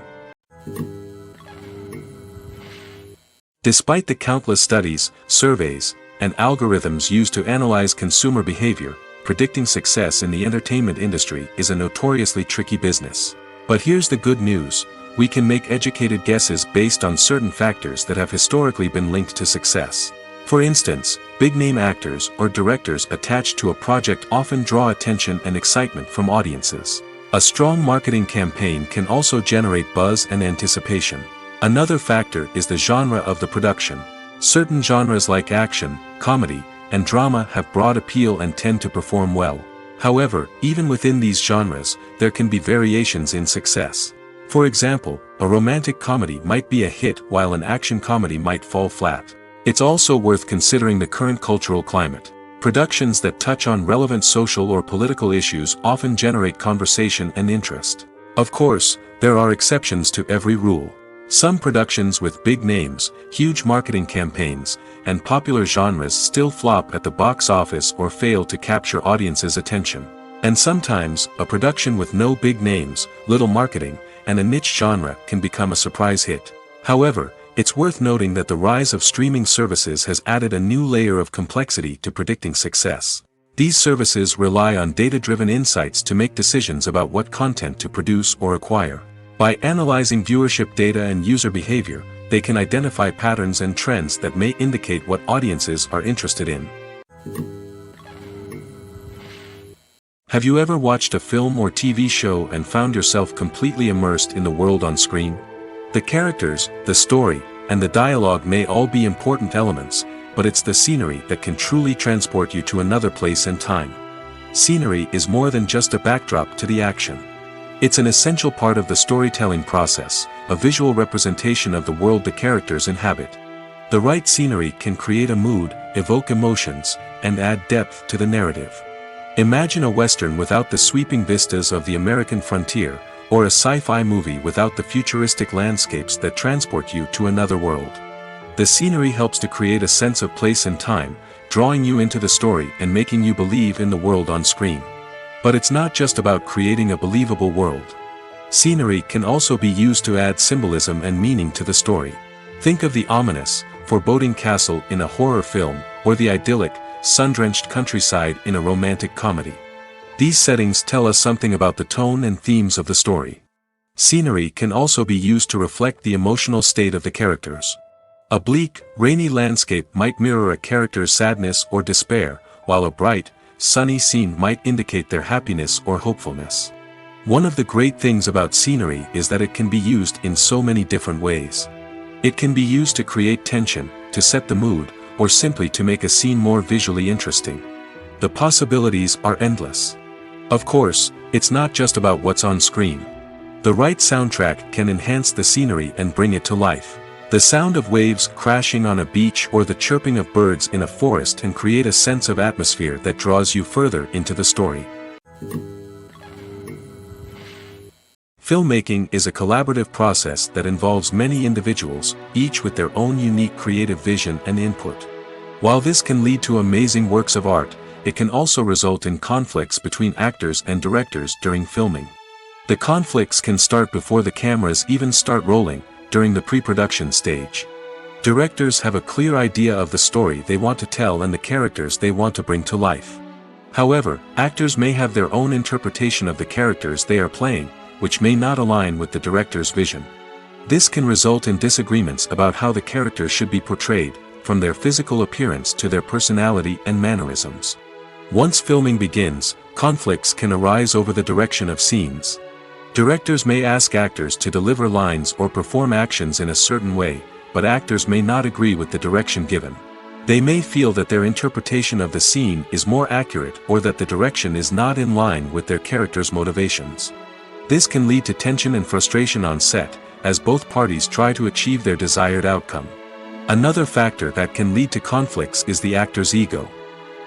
Speaker 1: Despite the countless studies, surveys, and algorithms used to analyze consumer behavior, predicting success in the entertainment industry is a notoriously tricky business. But here's the good news: we can make educated guesses based on certain factors that have historically been linked to success. For instance, big-name actors or directors attached to a project often draw attention and excitement from audiences. A strong marketing campaign can also generate buzz and anticipation. Another factor is the genre of the production. Certain genres like action, comedy, and drama have broad appeal and tend to perform well. However, even within these genres, there can be variations in success. For example, a romantic comedy might be a hit while an action comedy might fall flat. It's also worth considering the current cultural climate. Productions that touch on relevant social or political issues often generate conversation and interest. Of course, there are exceptions to every rule. Some productions with big names, huge marketing campaigns, and popular genres still flop at the box office or fail to capture audiences' attention. And sometimes, a production with no big names, little marketing, and a niche genre can become a surprise hit. However, it's worth noting that the rise of streaming services has added a new layer of complexity to predicting success. These services rely on data-driven insights to make decisions about what content to produce or acquire. By analyzing viewership data and user behavior, they can identify patterns and trends that may indicate what audiences are interested in. Have you ever watched a film or TV show and found yourself completely immersed in the world on screen? The characters, the story, and the dialogue may all be important elements, but it's the scenery that can truly transport you to another place and time. Scenery is more than just a backdrop to the action. It's an essential part of the storytelling process, a visual representation of the world the characters inhabit. The right scenery can create a mood, evoke emotions, and add depth to the narrative. Imagine a Western without the sweeping vistas of the American frontier, or a sci-fi movie without the futuristic landscapes that transport you to another world. The scenery helps to create a sense of place and time, drawing you into the story and making you believe in the world on screen. But it's not just about creating a believable world. Scenery can also be used to add symbolism and meaning to the story. Think of the ominous, foreboding castle in a horror film, or the idyllic, sun-drenched countryside in a romantic comedy. These settings tell us something about the tone and themes of the story. Scenery can also be used to reflect the emotional state of the characters. A bleak, rainy landscape might mirror a character's sadness or despair, while a bright, sunny scene might indicate their happiness or hopefulness. One of the great things about scenery is that it can be used in so many different ways. It can be used to create tension, to set the mood, or simply to make a scene more visually interesting. The possibilities are endless. Of course, it's not just about what's on screen. The right soundtrack can enhance the scenery and bring it to life. The sound of waves crashing on a beach or the chirping of birds in a forest can create a sense of atmosphere that draws you further into the story. Filmmaking is a collaborative process that involves many individuals, each with their own unique creative vision and input. While this can lead to amazing works of art, it can also result in conflicts between actors and directors during filming. The conflicts can start before the cameras even start rolling, during the pre-production stage. Directors have a clear idea of the story they want to tell and the characters they want to bring to life. However, actors may have their own interpretation of the characters they are playing, which may not align with the director's vision. This can result in disagreements about how the characters should be portrayed, from their physical appearance to their personality and mannerisms. Once filming begins, conflicts can arise over the direction of scenes. Directors may ask actors to deliver lines or perform actions in a certain way, but actors may not agree with the direction given. They may feel that their interpretation of the scene is more accurate or that the direction is not in line with their character's motivations. This can lead to tension and frustration on set, as both parties try to achieve their desired outcome. Another factor that can lead to conflicts is the actor's ego.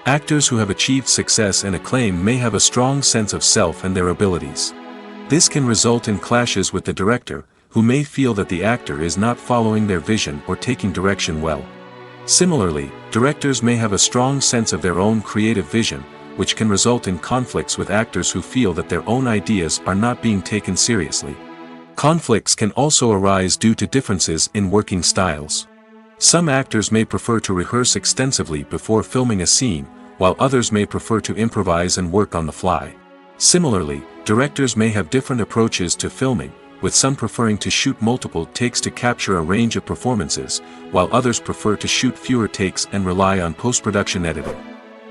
Speaker 1: Actors who have achieved success and acclaim may have a strong sense of self and their abilities. This can result in clashes with the director, who may feel that the actor is not following their vision or taking direction well. Similarly, directors may have a strong sense of their own creative vision, which can result in conflicts with actors who feel that their own ideas are not being taken seriously. Conflicts can also arise due to differences in working styles. Some actors may prefer to rehearse extensively before filming a scene, while others may prefer to improvise and work on the fly. Similarly, directors may have different approaches to filming, with some preferring to shoot multiple takes to capture a range of performances, while others prefer to shoot fewer takes and rely on post-production editing.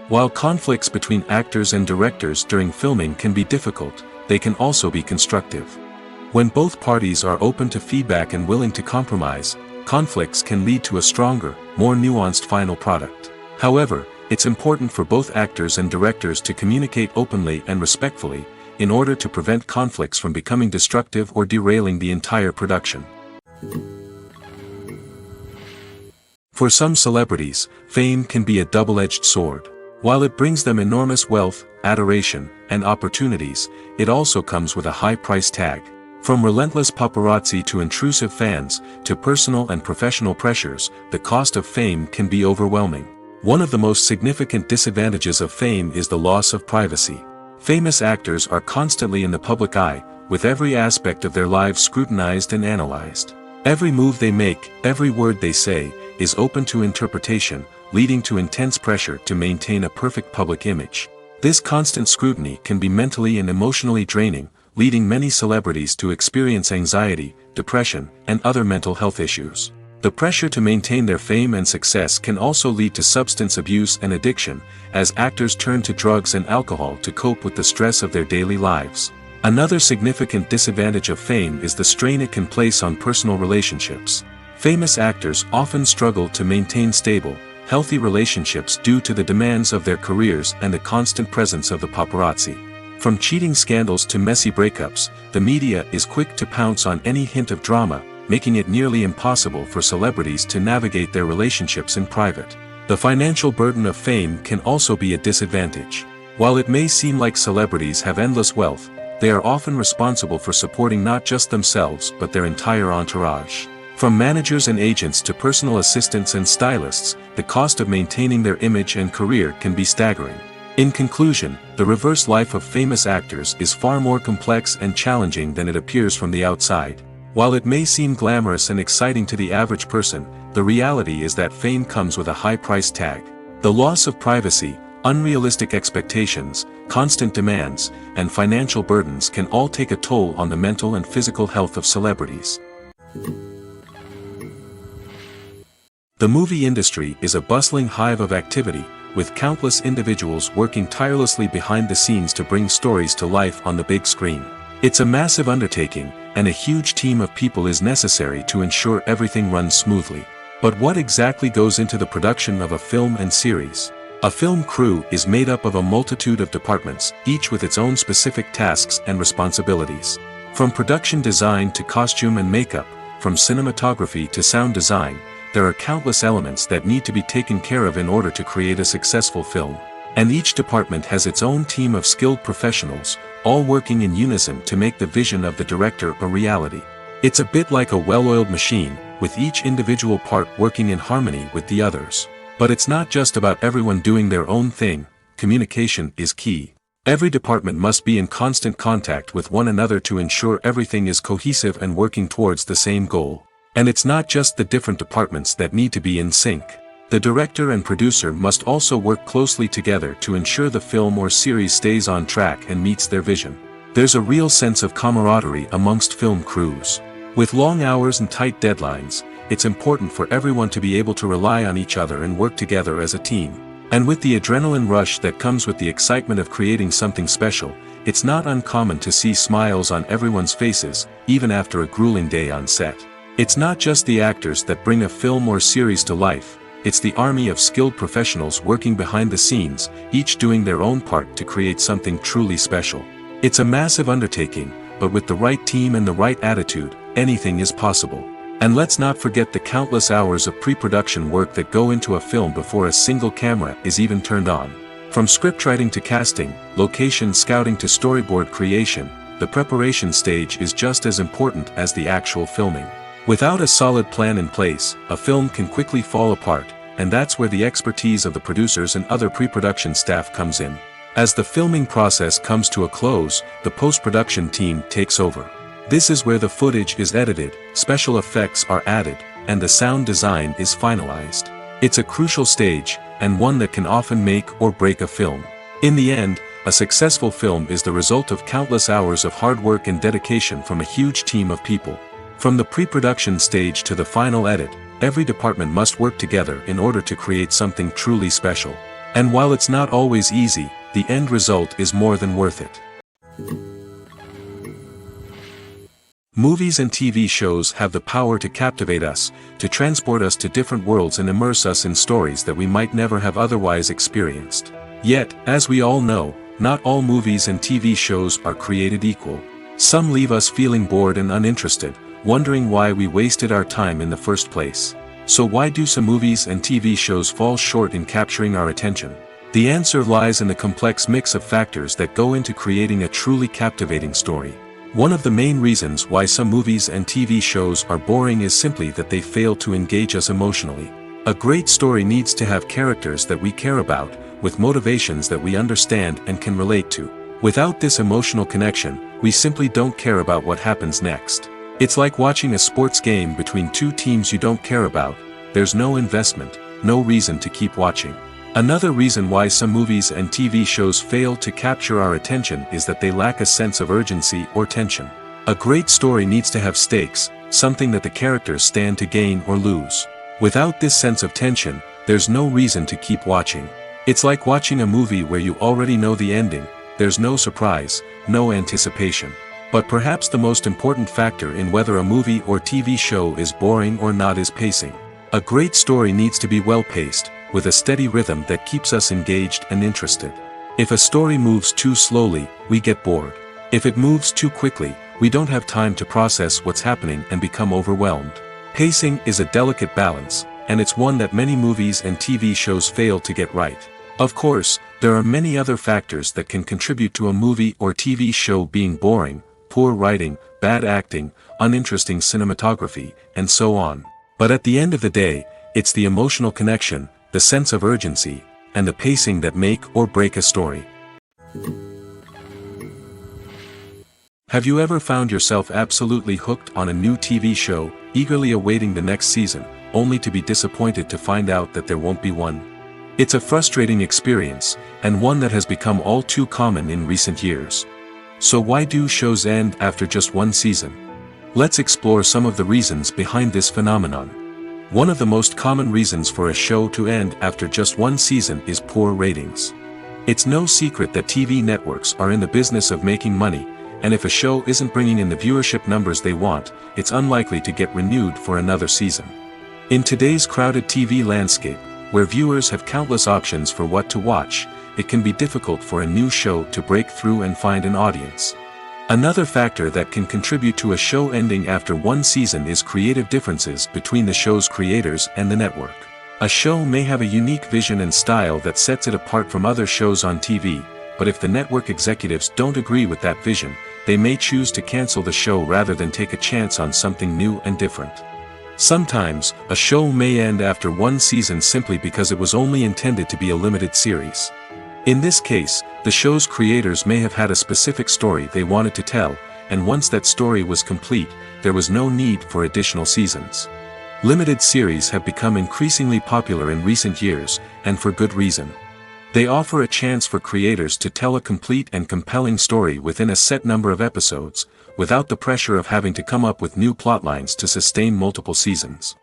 Speaker 1: While conflicts between actors and directors during filming can be difficult, they can also be constructive. When both parties are open to feedback and willing to compromise, conflicts can lead to a stronger, more nuanced final product. However, it's important for both actors and directors to communicate openly and respectfully, in order to prevent conflicts from becoming destructive or derailing the entire production. For some celebrities, fame can be a double-edged sword. While it brings them enormous wealth, adoration, and opportunities, it also comes with a high price tag. From relentless paparazzi to intrusive fans, to personal and professional pressures, the cost of fame can be overwhelming. One of the most significant disadvantages of fame is the loss of privacy. Famous actors are constantly in the public eye, with every aspect of their lives scrutinized and analyzed. Every move they make, every word they say, is open to interpretation, leading to intense pressure to maintain a perfect public image. This constant scrutiny can be mentally and emotionally draining, leading many celebrities to experience anxiety, depression, and other mental health issues. The pressure to maintain their fame and success can also lead to substance abuse and addiction, as actors turn to drugs and alcohol to cope with the stress of their daily lives. Another significant disadvantage of fame is the strain it can place on personal relationships. Famous actors often struggle to maintain stable, healthy relationships due to the demands of their careers and the constant presence of the paparazzi. From cheating scandals to messy breakups, the media is quick to pounce on any hint of drama, making it nearly impossible for celebrities to navigate their relationships in private. The financial burden of fame can also be a disadvantage. While it may seem like celebrities have endless wealth, they are often responsible for supporting not just themselves but their entire entourage. From managers and agents to personal assistants and stylists, the cost of maintaining their image and career can be staggering. In conclusion, the reverse life of famous actors is far more complex and challenging than it appears from the outside. While it may seem glamorous and exciting to the average person, the reality is that fame comes with a high price tag. The loss of privacy, unrealistic expectations, constant demands, and financial burdens can all take a toll on the mental and physical health of celebrities. The movie industry is a bustling hive of activity, with countless individuals working tirelessly behind the scenes to bring stories to life on the big screen. It's a massive undertaking, and a huge team of people is necessary to ensure everything runs smoothly. But what exactly goes into the production of a film and series? A film crew is made up of a multitude of departments, each with its own specific tasks and responsibilities. From production design to costume and makeup, from cinematography to sound design, there are countless elements that need to be taken care of in order to create a successful film. And each department has its own team of skilled professionals, all working in unison to make the vision of the director a reality. It's a bit like a well-oiled machine, with each individual part working in harmony with the others. But it's not just about everyone doing their own thing. Communication is key. Every department must be in constant contact with one another to ensure everything is cohesive and working towards the same goal. And it's not just the different departments that need to be in sync. The director and producer must also work closely together to ensure the film or series stays on track and meets their vision. There's a real sense of camaraderie amongst film crews. With long hours and tight deadlines, it's important for everyone to be able to rely on each other and work together as a team. And with the adrenaline rush that comes with the excitement of creating something special, it's not uncommon to see smiles on everyone's faces, even after a grueling day on set. It's not just the actors that bring a film or series to life, it's the army of skilled professionals working behind the scenes, each doing their own part to create something truly special. It's a massive undertaking, but with the right team and the right attitude, anything is possible. And let's not forget the countless hours of pre-production work that go into a film before a single camera is even turned on. From scriptwriting to casting, location scouting to storyboard creation, the preparation stage is just as important as the actual filming. Without a solid plan in place, a film can quickly fall apart, and that's where the expertise of the producers and other pre-production staff comes in. As the filming process comes to a close, the post-production team takes over. This is where the footage is edited, special effects are added, and the sound design is finalized. It's a crucial stage, and one that can often make or break a film. In the end, a successful film is the result of countless hours of hard work and dedication from a huge team of people. From the pre-production stage to the final edit, every department must work together in order to create something truly special. And while it's not always easy, the end result is more than worth it. Movies and TV shows have the power to captivate us, to transport us to different worlds and immerse us in stories that we might never have otherwise experienced. Yet, as we all know, not all movies and TV shows are created equal. Some leave us feeling bored and uninterested, wondering why we wasted our time in the first place. So why do some movies and TV shows fall short in capturing our attention? The answer lies in the complex mix of factors that go into creating a truly captivating story. One of the main reasons why some movies and TV shows are boring is simply that they fail to engage us emotionally. A great story needs to have characters that we care about, with motivations that we understand and can relate to. Without this emotional connection, we simply don't care about what happens next. It's like watching a sports game between two teams you don't care about. There's no investment, no reason to keep watching. Another reason why some movies and TV shows fail to capture our attention is that they lack a sense of urgency or tension. A great story needs to have stakes, something that the characters stand to gain or lose. Without this sense of tension, there's no reason to keep watching. It's like watching a movie where you already know the ending, there's no surprise, no anticipation. But perhaps the most important factor in whether a movie or TV show is boring or not is pacing. A great story needs to be well-paced, with a steady rhythm that keeps us engaged and interested. If a story moves too slowly, we get bored. If it moves too quickly, we don't have time to process what's happening and become overwhelmed. Pacing is a delicate balance, and it's one that many movies and TV shows fail to get right. Of course, there are many other factors that can contribute to a movie or TV show being boring: poor writing, bad acting, uninteresting cinematography, and so on. But at the end of the day, it's the emotional connection, the sense of urgency, and the pacing that make or break a story. Have you ever found yourself absolutely hooked on a new TV show, eagerly awaiting the next season, only to be disappointed to find out that there won't be one? It's a frustrating experience, and one that has become all too common in recent years. So why do shows end after just one season? Let's explore some of the reasons behind this phenomenon. One of the most common reasons for a show to end after just one season is poor ratings. It's no secret that TV networks are in the business of making money, and if a show isn't bringing in the viewership numbers they want, it's unlikely to get renewed for another season. In today's crowded TV landscape, where viewers have countless options for what to watch, it can be difficult for a new show to break through and find an audience. Another factor that can contribute to a show ending after one season is creative differences between the show's creators and the network. A show may have a unique vision and style that sets it apart from other shows on TV, but if the network executives don't agree with that vision, they may choose to cancel the show rather than take a chance on something new and different. Sometimes, a show may end after one season simply because it was only intended to be a limited series. In this case, the show's creators may have had a specific story they wanted to tell, and once that story was complete, there was no need for additional seasons. Limited series have become increasingly popular in recent years, and for good reason. They offer a chance for creators to tell a complete and compelling story within a set number of episodes, without the pressure of having to come up with new plotlines to sustain multiple seasons.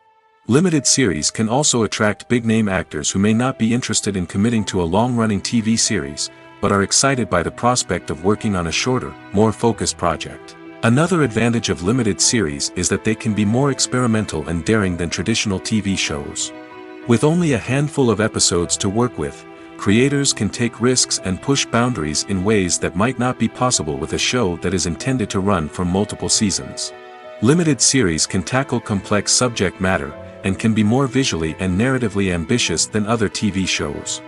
Speaker 1: Limited series can also attract big-name actors who may not be interested in committing to a long-running TV series, but are excited by the prospect of working on a shorter, more focused project. Another advantage of limited series is that they can be more experimental and daring than traditional TV shows. With only a handful of episodes to work with, creators can take risks and push boundaries in ways that might not be possible with a show that is intended to run for multiple seasons. Limited series can tackle complex subject matter, and can be more visually and narratively ambitious than other TV shows.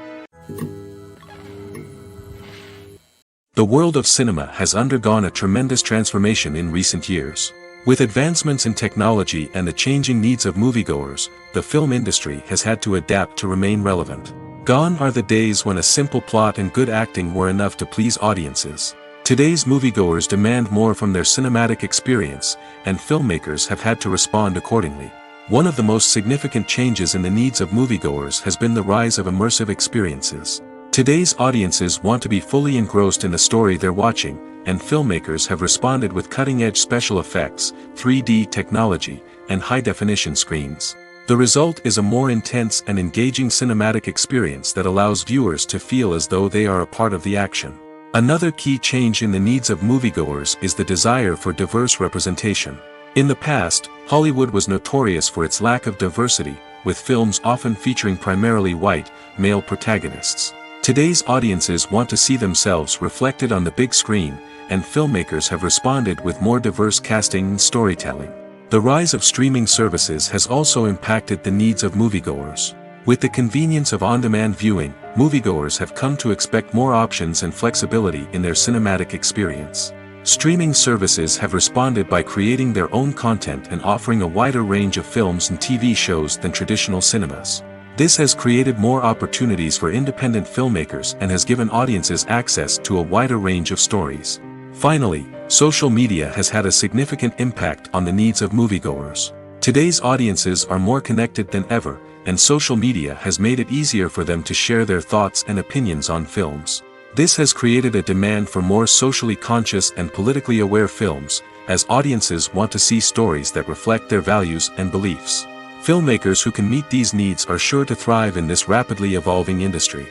Speaker 1: The world of cinema has undergone a tremendous transformation in recent years. With advancements in technology and the changing needs of moviegoers, the film industry has had to adapt to remain relevant. Gone are the days when a simple plot and good acting were enough to please audiences. Today's moviegoers demand more from their cinematic experience, and filmmakers have had to respond accordingly. One of the most significant changes in the needs of moviegoers has been the rise of immersive experiences. Today's audiences want to be fully engrossed in the story they're watching, and filmmakers have responded with cutting-edge special effects, 3D technology, and high-definition screens. The result is a more intense and engaging cinematic experience that allows viewers to feel as though they are a part of the action. Another key change in the needs of moviegoers is the desire for diverse representation. In the past, Hollywood was notorious for its lack of diversity, with films often featuring primarily white, male protagonists. Today's audiences want to see themselves reflected on the big screen, and filmmakers have responded with more diverse casting and storytelling. The rise of streaming services has also impacted the needs of moviegoers. With the convenience of on-demand viewing, moviegoers have come to expect more options and flexibility in their cinematic experience. Streaming services have responded by creating their own content and offering a wider range of films and TV shows than traditional cinemas. This has created more opportunities for independent filmmakers and has given audiences access to a wider range of stories. Finally, social media has had a significant impact on the needs of moviegoers. Today's audiences are more connected than ever, and social media has made it easier for them to share their thoughts and opinions on films. This has created a demand for more socially conscious and politically aware films, as audiences want to see stories that reflect their values and beliefs. Filmmakers who can meet these needs are sure to thrive in this rapidly evolving industry.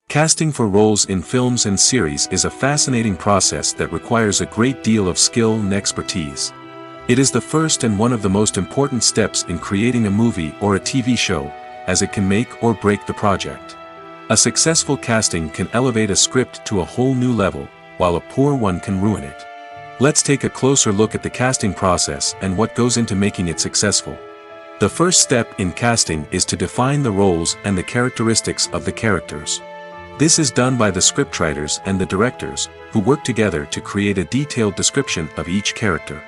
Speaker 1: Casting for roles in films and series is a fascinating process that requires a great deal of skill and expertise. It is the first and one of the most important steps in creating a movie or a TV show, as it can make or break the project. A successful casting can elevate a script to a whole new level, while a poor one can ruin it. Let's take a closer look at the casting process and what goes into making it successful. The first step in casting is to define the roles and the characteristics of the characters. This is done by the scriptwriters and the directors, who work together to create a detailed description of each character.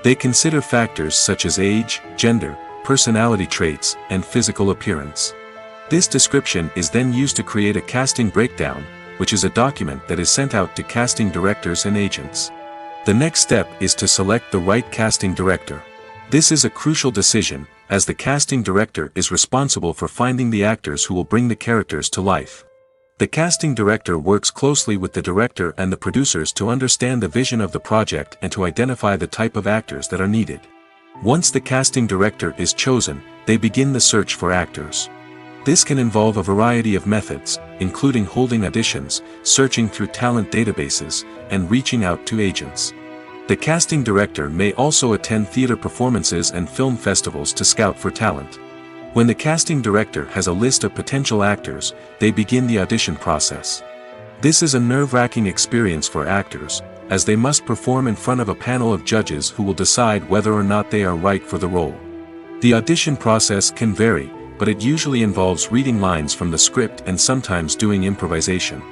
Speaker 1: They consider factors such as age, gender, personality traits, and physical appearance. This description is then used to create a casting breakdown, which is a document that is sent out to casting directors and agents. The next step is to select the right casting director. This is a crucial decision, as the casting director is responsible for finding the actors who will bring the characters to life. The casting director works closely with the director and the producers to understand the vision of the project and to identify the type of actors that are needed. Once the casting director is chosen, they begin the search for actors. This can involve a variety of methods, including holding auditions, searching through talent databases, and reaching out to agents. The casting director may also attend theater performances and film festivals to scout for talent. When the casting director has a list of potential actors, they begin the audition process. This is a nerve-wracking experience for actors, as they must perform in front of a panel of judges who will decide whether or not they are right for the role. The audition process can vary, but it usually involves reading lines from the script and sometimes doing improvisation.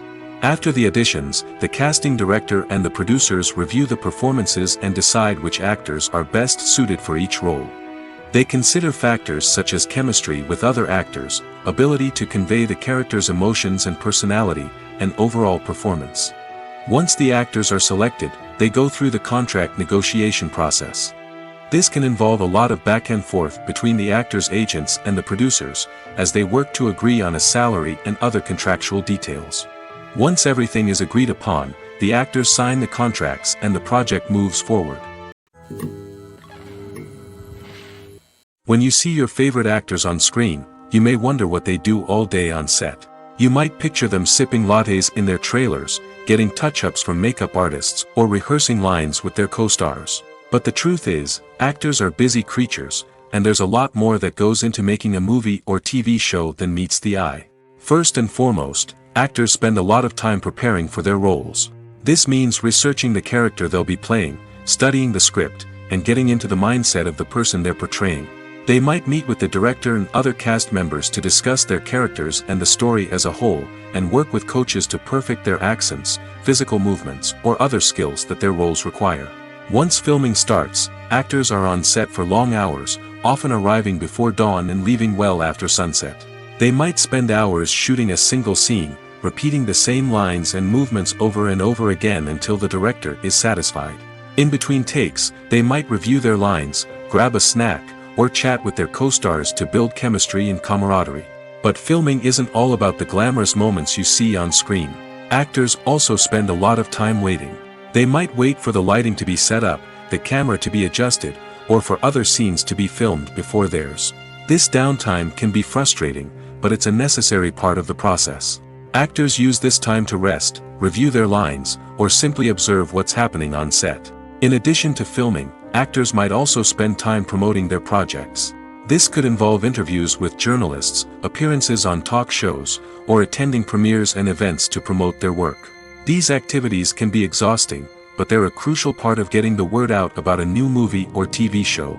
Speaker 1: After the auditions, the casting director and the producers review the performances and decide which actors are best suited for each role. They consider factors such as chemistry with other actors, ability to convey the character's emotions and personality, and overall performance. Once the actors are selected, they go through the contract negotiation process. This can involve a lot of back and forth between the actors' agents and the producers, as they work to agree on a salary and other contractual details. Once everything is agreed upon, the actors sign the contracts and the project moves forward. When you see your favorite actors on screen, you may wonder what they do all day on set. You might picture them sipping lattes in their trailers, getting touch-ups from makeup artists, or rehearsing lines with their co-stars. But the truth is, actors are busy creatures, and there's a lot more that goes into making a movie or TV show than meets the eye. First and foremost, actors spend a lot of time preparing for their roles. This means researching the character they'll be playing, studying the script, and getting into the mindset of the person they're portraying. They might meet with the director and other cast members to discuss their characters and the story as a whole, and work with coaches to perfect their accents, physical movements, or other skills that their roles require. Once filming starts, actors are on set for long hours, often arriving before dawn and leaving well after sunset. They might spend hours shooting a single scene, repeating the same lines and movements over and over again until the director is satisfied. In between takes, they might review their lines, grab a snack, or chat with their co-stars to build chemistry and camaraderie. But filming isn't all about the glamorous moments you see on screen. Actors also spend a lot of time waiting. They might wait for the lighting to be set up, the camera to be adjusted, or for other scenes to be filmed before theirs. This downtime can be frustrating, but it's a necessary part of the process. Actors use this time to rest, review their lines, or simply observe what's happening on set. In addition to filming, actors might also spend time promoting their projects. This could involve interviews with journalists, appearances on talk shows, or attending premieres and events to promote their work. These activities can be exhausting, but they're a crucial part of getting the word out about a new movie or TV show.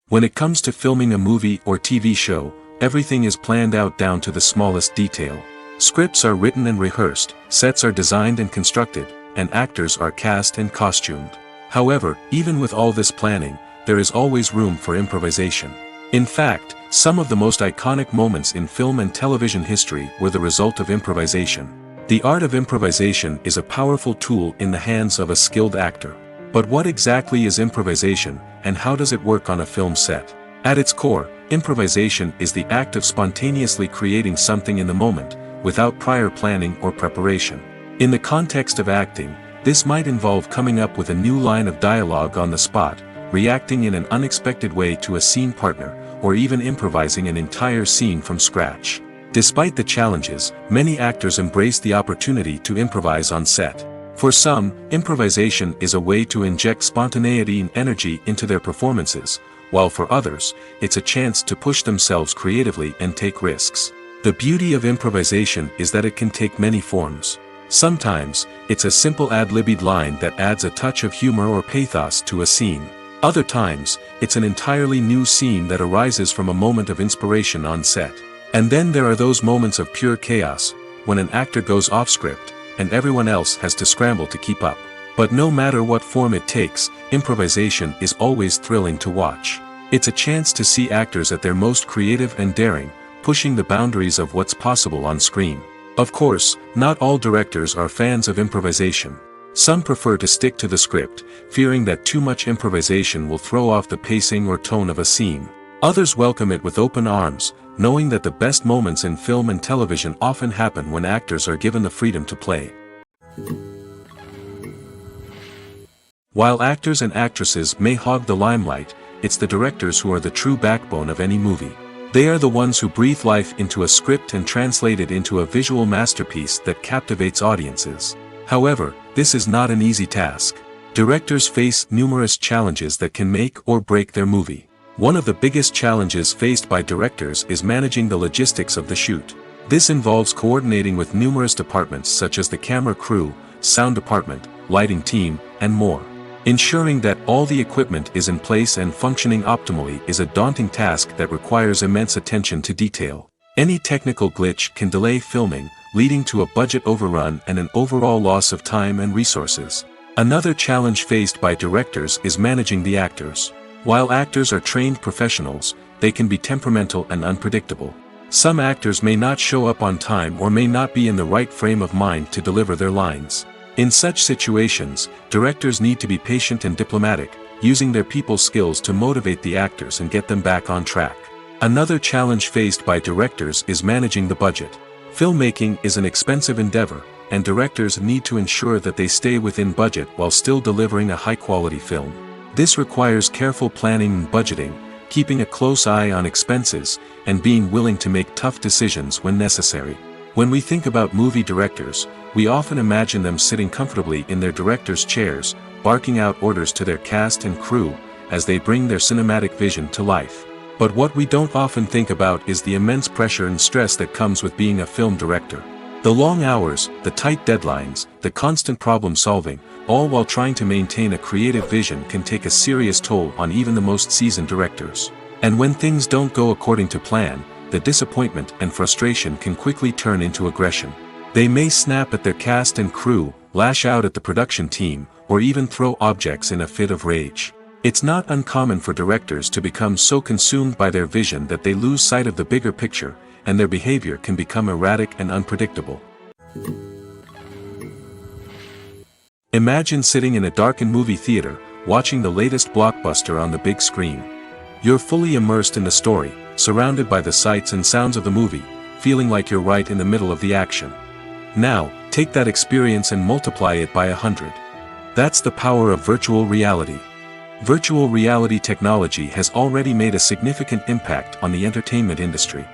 Speaker 1: When it comes to filming a movie or TV show, everything is planned out down to the smallest detail. Scripts are written and rehearsed, sets are designed and constructed, and actors are cast and costumed. However, even with all this planning, there is always room for improvisation. In fact, some of the most iconic moments in film and television history were the result of improvisation. The art of improvisation is a powerful tool in the hands of a skilled actor. But what exactly is improvisation, and how does it work on a film set? At its core, improvisation is the act of spontaneously creating something in the moment, without prior planning or preparation. In the context of acting, this might involve coming up with a new line of dialogue on the spot, reacting in an unexpected way to a scene partner, or even improvising an entire scene from scratch. Despite the challenges, many actors embrace the opportunity to improvise on set. For some, improvisation is a way to inject spontaneity and energy into their performances, while for others, it's a chance to push themselves creatively and take risks. The beauty of improvisation is that it can take many forms. Sometimes, it's a simple ad-libbed line that adds a touch of humor or pathos to a scene. Other times, it's an entirely new scene that arises from a moment of inspiration on set. And then there are those moments of pure chaos, when an actor goes off script, and everyone else has to scramble to keep up. But no matter what form it takes, improvisation is always thrilling to watch. It's a chance to see actors at their most creative and daring, pushing the boundaries of what's possible on screen. Of course, not all directors are fans of improvisation. Some prefer to stick to the script, fearing that too much improvisation will throw off the pacing or tone of a scene. Others welcome it with open arms, knowing that the best moments in film and television often happen when actors are given the freedom to play. While actors and actresses may hog the limelight, it's the directors who are the true backbone of any movie. They are the ones who breathe life into a script and translate it into a visual masterpiece that captivates audiences. However, this is not an easy task. Directors face numerous challenges that can make or break their movie. One of the biggest challenges faced by directors is managing the logistics of the shoot. This involves coordinating with numerous departments such as the camera crew, sound department, lighting team, and more. Ensuring that all the equipment is in place and functioning optimally is a daunting task that requires immense attention to detail. Any technical glitch can delay filming, leading to a budget overrun and an overall loss of time and resources. Another challenge faced by directors is managing the actors. While actors are trained professionals, they can be temperamental and unpredictable. Some actors may not show up on time or may not be in the right frame of mind to deliver their lines. In such situations, directors need to be patient and diplomatic, using their people skills to motivate the actors and get them back on track. Another challenge faced by directors is managing the budget. Filmmaking is an expensive endeavor, and directors need to ensure that they stay within budget while still delivering a high-quality film. This requires careful planning and budgeting, keeping a close eye on expenses, and being willing to make tough decisions when necessary. When we think about movie directors, we often imagine them sitting comfortably in their director's chairs, barking out orders to their cast and crew, as they bring their cinematic vision to life. But what we don't often think about is the immense pressure and stress that comes with being a film director. The long hours, the tight deadlines, the constant problem solving, all while trying to maintain a creative vision can take a serious toll on even the most seasoned directors. And when things don't go according to plan, the disappointment and frustration can quickly turn into aggression. They may snap at their cast and crew, lash out at the production team, or even throw objects in a fit of rage. It's not uncommon for directors to become so consumed by their vision that they lose sight of the bigger picture, and their behavior can become erratic and unpredictable. Imagine sitting in a darkened movie theater, watching the latest blockbuster on the big screen. You're fully immersed in the story, surrounded by the sights and sounds of the movie, feeling like you're right in the middle of the action. Now, take that experience and multiply it by 100. That's the power of virtual reality. Virtual reality technology has already made a significant impact on the entertainment industry.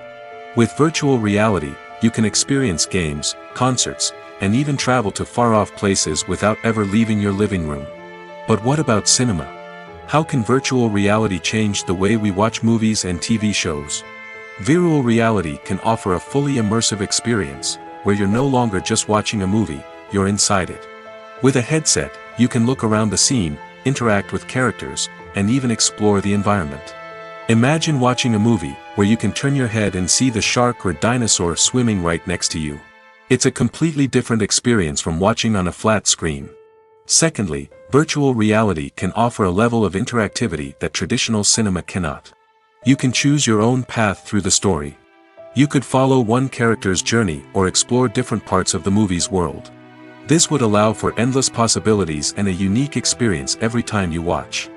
Speaker 1: With virtual reality, you can experience games, concerts, and even travel to far-off places without ever leaving your living room. But what about cinema? How can virtual reality change the way we watch movies and TV shows? Virtual reality can offer a fully immersive experience, where you're no longer just watching a movie, you're inside it. With a headset, you can look around the scene, interact with characters, and even explore the environment. Imagine watching a movie, where you can turn your head and see the shark or dinosaur swimming right next to you. It's a completely different experience from watching on a flat screen. Secondly, virtual reality can offer a level of interactivity that traditional cinema cannot. You can choose your own path through the story. You could follow one character's journey or explore different parts of the movie's world. This would allow for endless possibilities and a unique experience every time you watch.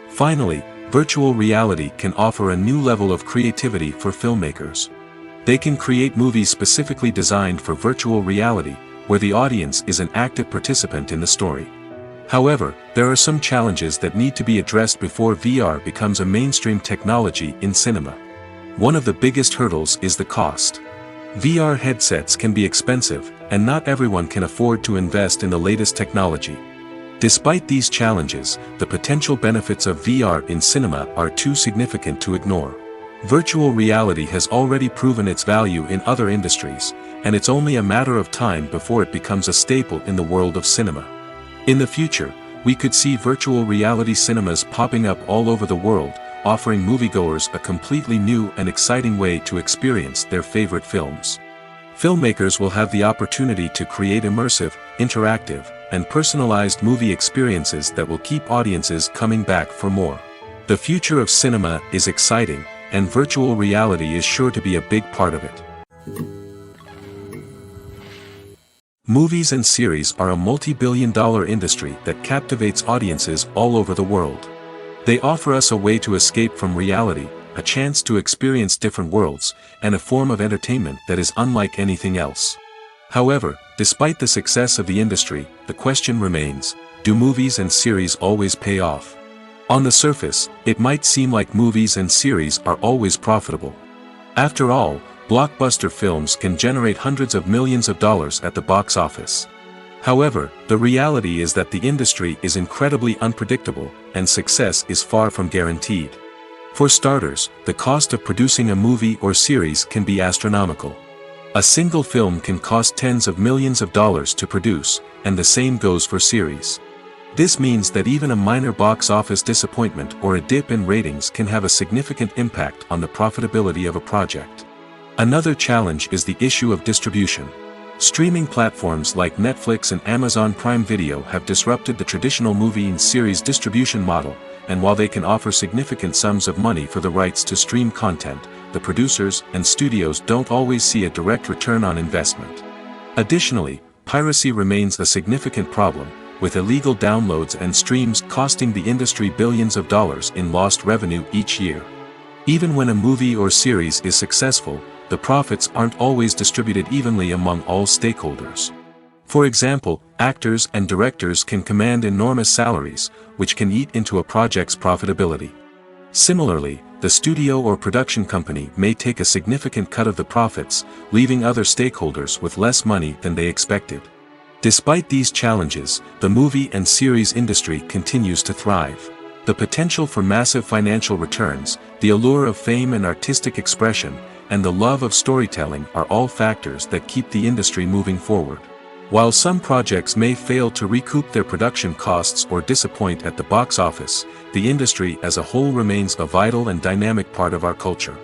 Speaker 1: Finally, virtual reality can offer a new level of creativity for filmmakers. They can create movies specifically designed for virtual reality, where the audience is an active participant in the story. However, there are some challenges that need to be addressed before VR becomes a mainstream technology in cinema. One of the biggest hurdles is the cost. VR headsets can be expensive, and not everyone can afford to invest in the latest technology. Despite these challenges, the potential benefits of VR in cinema are too significant to ignore. Virtual reality has already proven its value in other industries, and it's only a matter of time before it becomes a staple in the world of cinema. In the future, we could see virtual reality cinemas popping up all over the world, offering moviegoers a completely new and exciting way to experience their favorite films. Filmmakers will have the opportunity to create immersive, interactive, and personalized movie experiences that will keep audiences coming back for more. The future of cinema is exciting, and virtual reality is sure to be a big part of it. Movies and series are a multi-billion-dollar industry that captivates audiences all over the world. They offer us a way to escape from reality, a chance to experience different worlds, and a form of entertainment that is unlike anything else. However, despite the success of the industry, the question remains, do movies and series always pay off? On the surface, it might seem like movies and series are always profitable. After all, blockbuster films can generate hundreds of millions of dollars at the box office. However, the reality is that the industry is incredibly unpredictable, and success is far from guaranteed. For starters, the cost of producing a movie or series can be astronomical. A single film can cost tens of millions of dollars to produce, and the same goes for series. This means that even a minor box office disappointment or a dip in ratings can have a significant impact on the profitability of a project. Another challenge is the issue of distribution. Streaming platforms like Netflix and Amazon Prime Video have disrupted the traditional movie and series distribution model, and while they can offer significant sums of money for the rights to stream content, the producers and studios don't always see a direct return on investment. Additionally, piracy remains a significant problem, with illegal downloads and streams costing the industry billions of dollars in lost revenue each year. Even when a movie or series is successful, the profits aren't always distributed evenly among all stakeholders. For example, actors and directors can command enormous salaries, which can eat into a project's profitability. Similarly, the studio or production company may take a significant cut of the profits, leaving other stakeholders with less money than they expected. Despite these challenges, the movie and series industry continues to thrive. The potential for massive financial returns, the allure of fame and artistic expression, and the love of storytelling are all factors that keep the industry moving forward. While some projects may fail to recoup their production costs or disappoint at the box office, the industry as a whole remains a vital and dynamic part of our culture.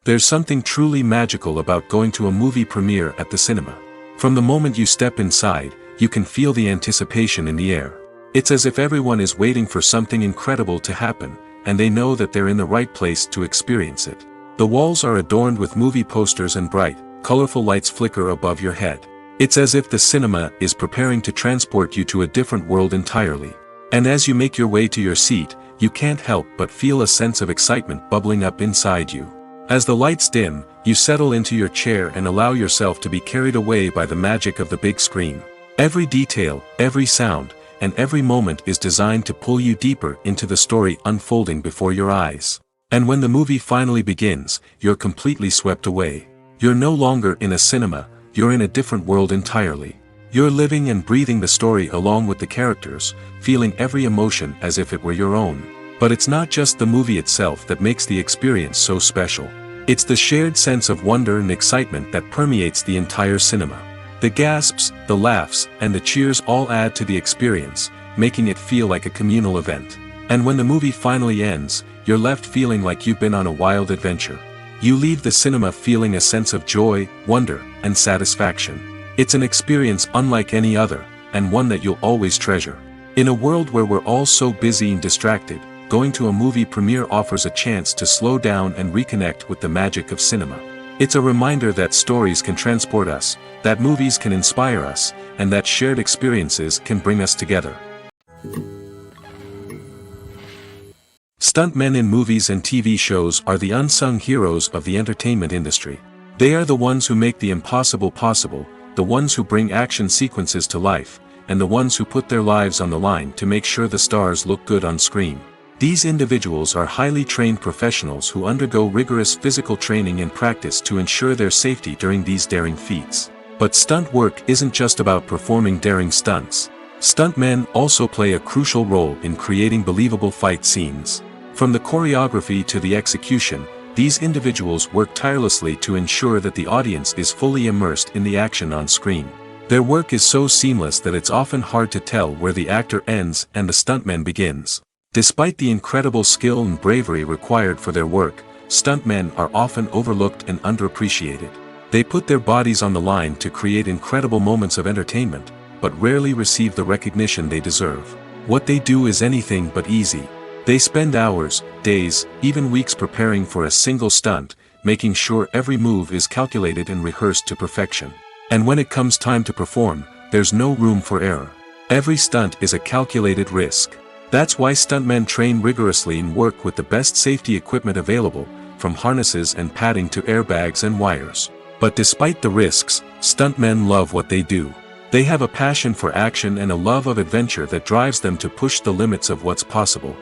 Speaker 1: There's something truly magical about going to a movie premiere at the cinema. From the moment you step inside, you can feel the anticipation in the air. It's as if everyone is waiting for something incredible to happen, and they know that they're in the right place to experience it. The walls are adorned with movie posters and bright, colorful lights flicker above your head. It's as if the cinema is preparing to transport you to a different world entirely. And as you make your way to your seat, you can't help but feel a sense of excitement bubbling up inside you. As the lights dim, you settle into your chair and allow yourself to be carried away by the magic of the big screen. Every detail, every sound, and every moment is designed to pull you deeper into the story unfolding before your eyes. And when the movie finally begins, you're completely swept away. You're no longer in a cinema, you're in a different world entirely. You're living and breathing the story along with the characters, feeling every emotion as if it were your own. But it's not just the movie itself that makes the experience so special. It's the shared sense of wonder and excitement that permeates the entire cinema. The gasps, the laughs, and the cheers all add to the experience, making it feel like a communal event. And when the movie finally ends, you're left feeling like you've been on a wild adventure. You leave the cinema feeling a sense of joy, wonder, and satisfaction. It's an experience unlike any other, and one that you'll always treasure. In a world where we're all so busy and distracted, going to a movie premiere offers a chance to slow down and reconnect with the magic of cinema. It's a reminder that stories can transport us, that movies can inspire us, and that shared experiences can bring us together. Stuntmen in movies and TV shows are the unsung heroes of the entertainment industry. They are the ones who make the impossible possible, the ones who bring action sequences to life, and the ones who put their lives on the line to make sure the stars look good on screen. These individuals are highly trained professionals who undergo rigorous physical training and practice to ensure their safety during these daring feats. But stunt work isn't just about performing daring stunts. Stuntmen also play a crucial role in creating believable fight scenes. From the choreography to the execution, these individuals work tirelessly to ensure that the audience is fully immersed in the action on screen. Their work is so seamless that it's often hard to tell where the actor ends and the stuntman begins. Despite the incredible skill and bravery required for their work, stuntmen are often overlooked and underappreciated. They put their bodies on the line to create incredible moments of entertainment, but rarely receive the recognition they deserve. What they do is anything but easy. They spend hours, days, even weeks preparing for a single stunt, making sure every move is calculated and rehearsed to perfection. And when it comes time to perform, there's no room for error. Every stunt is a calculated risk. That's why stuntmen train rigorously and work with the best safety equipment available, from harnesses and padding to airbags and wires. But despite the risks, stuntmen love what they do. They have a passion for action and a love of adventure that drives them to push the limits of what's possible.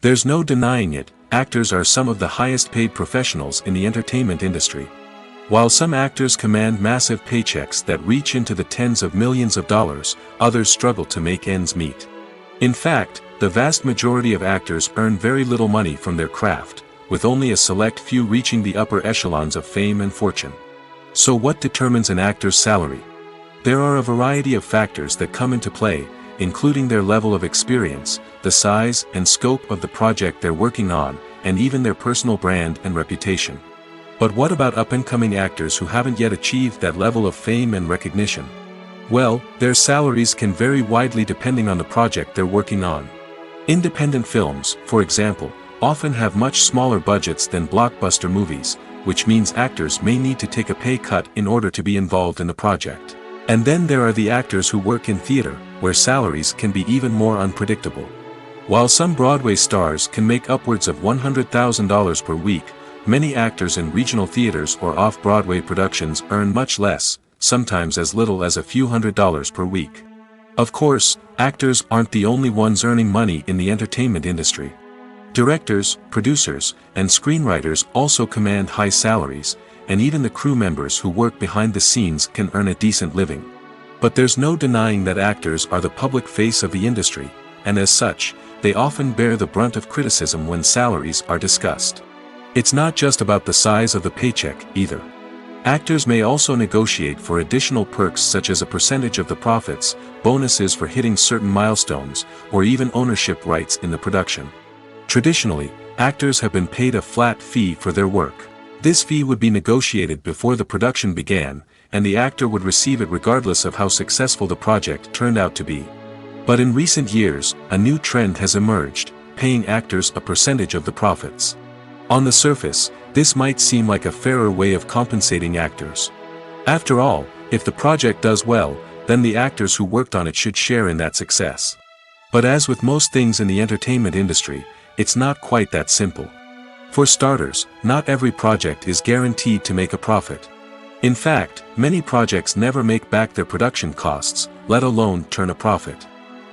Speaker 1: There's no denying it, actors are some of the highest paid professionals in the entertainment industry. While some actors command massive paychecks that reach into the tens of millions of dollars, others struggle to make ends meet. In fact, The vast majority of actors earn very little money from their craft, with only a select few reaching the upper echelons of fame and fortune. So what determines an actor's salary? There are a variety of factors that come into play, including their level of experience, the size and scope of the project they're working on, and even their personal brand and reputation. But what about up-and-coming actors who haven't yet achieved that level of fame and recognition? Well, their salaries can vary widely depending on the project they're working on. Independent films, for example, often have much smaller budgets than blockbuster movies, which means actors may need to take a pay cut in order to be involved in the project. And then there are the actors who work in theater, where salaries can be even more unpredictable. While some Broadway stars can make upwards of $100,000 per week, many actors in regional theaters or off-Broadway productions earn much less, sometimes as little as a few $100s per week. Of course, actors aren't the only ones earning money in the entertainment industry. Directors, producers, and screenwriters also command high salaries, and even the crew members who work behind the scenes can earn a decent living. But there's no denying that actors are the public face of the industry, and as such, they often bear the brunt of criticism when salaries are discussed. It's not just about the size of the paycheck, either. Actors may also negotiate for additional perks such as a percentage of the profits, bonuses for hitting certain milestones, or even ownership rights in the production. Traditionally, actors have been paid a flat fee for their work. This fee would be negotiated before the production began, and the actor would receive it regardless of how successful the project turned out to be. But in recent years, a new trend has emerged, paying actors a percentage of the profits. On the surface, this might seem like a fairer way of compensating actors. After all, if the project does well, then the actors who worked on it should share in that success. But as with most things in the entertainment industry, it's not quite that simple. For starters, not every project is guaranteed to make a profit. In fact, many projects never make back their production costs, let alone turn a profit.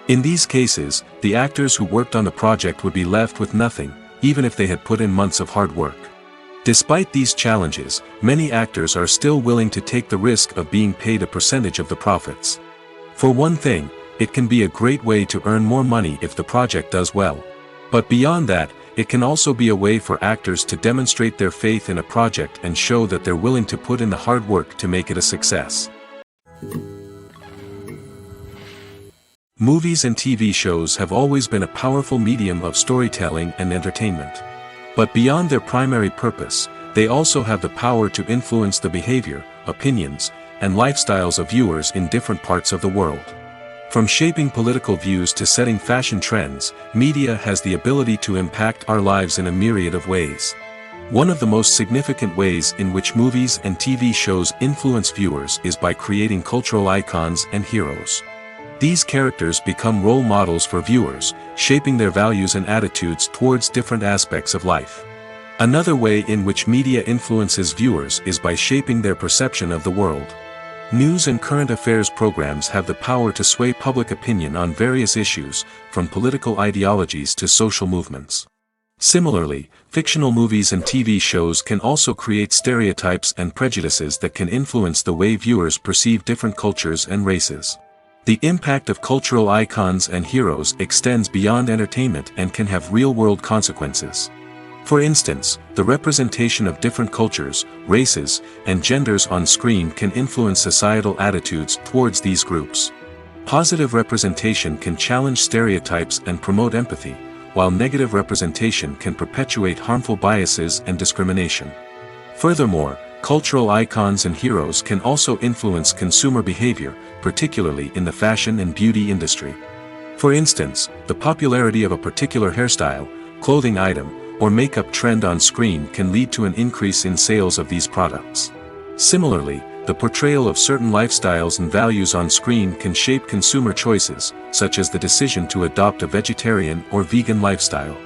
Speaker 1: In these cases, the actors who worked on the project would be left with nothing, even if they had put in months of hard work. Despite these challenges, many actors are still willing to take the risk of being paid a percentage of the profits. For one thing, it can be a great way to earn more money if the project does well. But beyond that, it can also be a way for actors to demonstrate their faith in a project and show that they're willing to put in the hard work to make it a success. Movies and TV shows have always been a powerful medium of storytelling and entertainment. But beyond their primary purpose, they also have the power to influence the behavior, opinions, and lifestyles of viewers in different parts of the world. From shaping political views to setting fashion trends, media has the ability to impact our lives in a myriad of ways. One of the most significant ways in which movies and TV shows influence viewers is by creating cultural icons and heroes. These characters become role models for viewers, shaping their values and attitudes towards different aspects of life. Another way in which media influences viewers is by shaping their perception of the world. News and current affairs programs have the power to sway public opinion on various issues, from political ideologies to social movements. Similarly, fictional movies and TV shows can also create stereotypes and prejudices that can influence the way viewers perceive different cultures and races. The impact of cultural icons and heroes extends beyond entertainment and can have real-world consequences. For instance, the representation of different cultures, races, and genders on screen can influence societal attitudes towards these groups. Positive representation can challenge stereotypes and promote empathy, while negative representation can perpetuate harmful biases and discrimination. Furthermore, cultural icons and heroes can also influence consumer behavior, particularly in the fashion and beauty industry. For instance, the popularity of a particular hairstyle, clothing item, or makeup trend on screen can lead to an increase in sales of these products. Similarly, the portrayal of certain lifestyles and values on screen can shape consumer choices, such as the decision to adopt a vegetarian or vegan lifestyle.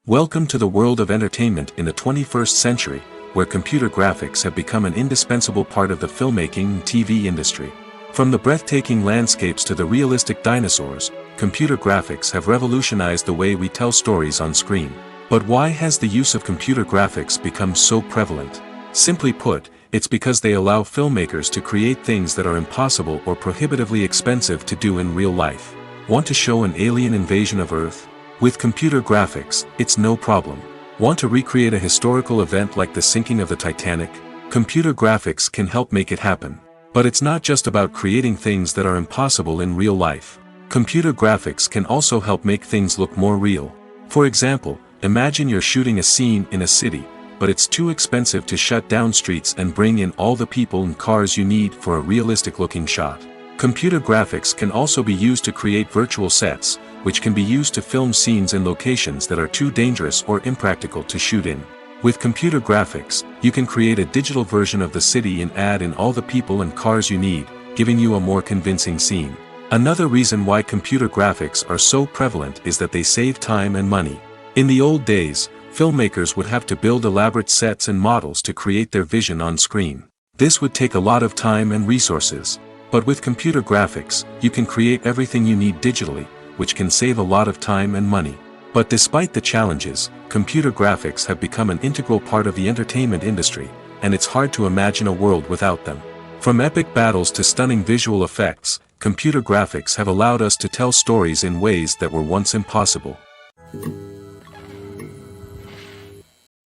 Speaker 1: Welcome to the world of entertainment in the 21st century, where computer graphics have become an indispensable part of the filmmaking and TV industry. From the breathtaking landscapes to the realistic dinosaurs, computer graphics have revolutionized the way we tell stories on screen. But why has the use of computer graphics become so prevalent? Simply put, It's because they allow filmmakers to create things that are impossible or prohibitively expensive to do in real life. Want to show an alien invasion of Earth? With computer graphics, it's no problem. Want to recreate a historical event like the sinking of the Titanic? Computer graphics can help make it happen. But it's not just about creating things that are impossible in real life. Computer graphics can also help make things look more real. For example, imagine you're shooting a scene in a city, but it's too expensive to shut down streets and bring in all the people and cars you need for a realistic-looking shot. Computer graphics can also be used to create virtual sets, which can be used to film scenes in locations that are too dangerous or impractical to shoot in. With computer graphics, you can create a digital version of the city and add in all the people and cars you need, giving you a more convincing scene. Another reason why computer graphics are so prevalent is that they save time and money. In the old days, filmmakers would have to build elaborate sets and models to create their vision on screen. This would take a lot of time and resources. But with computer graphics, you can create everything you need digitally, which can save a lot of time and money. But despite the challenges, computer graphics have become an integral part of the entertainment industry, and it's hard to imagine a world without them. From epic battles to stunning visual effects, computer graphics have allowed us to tell stories in ways that were once impossible.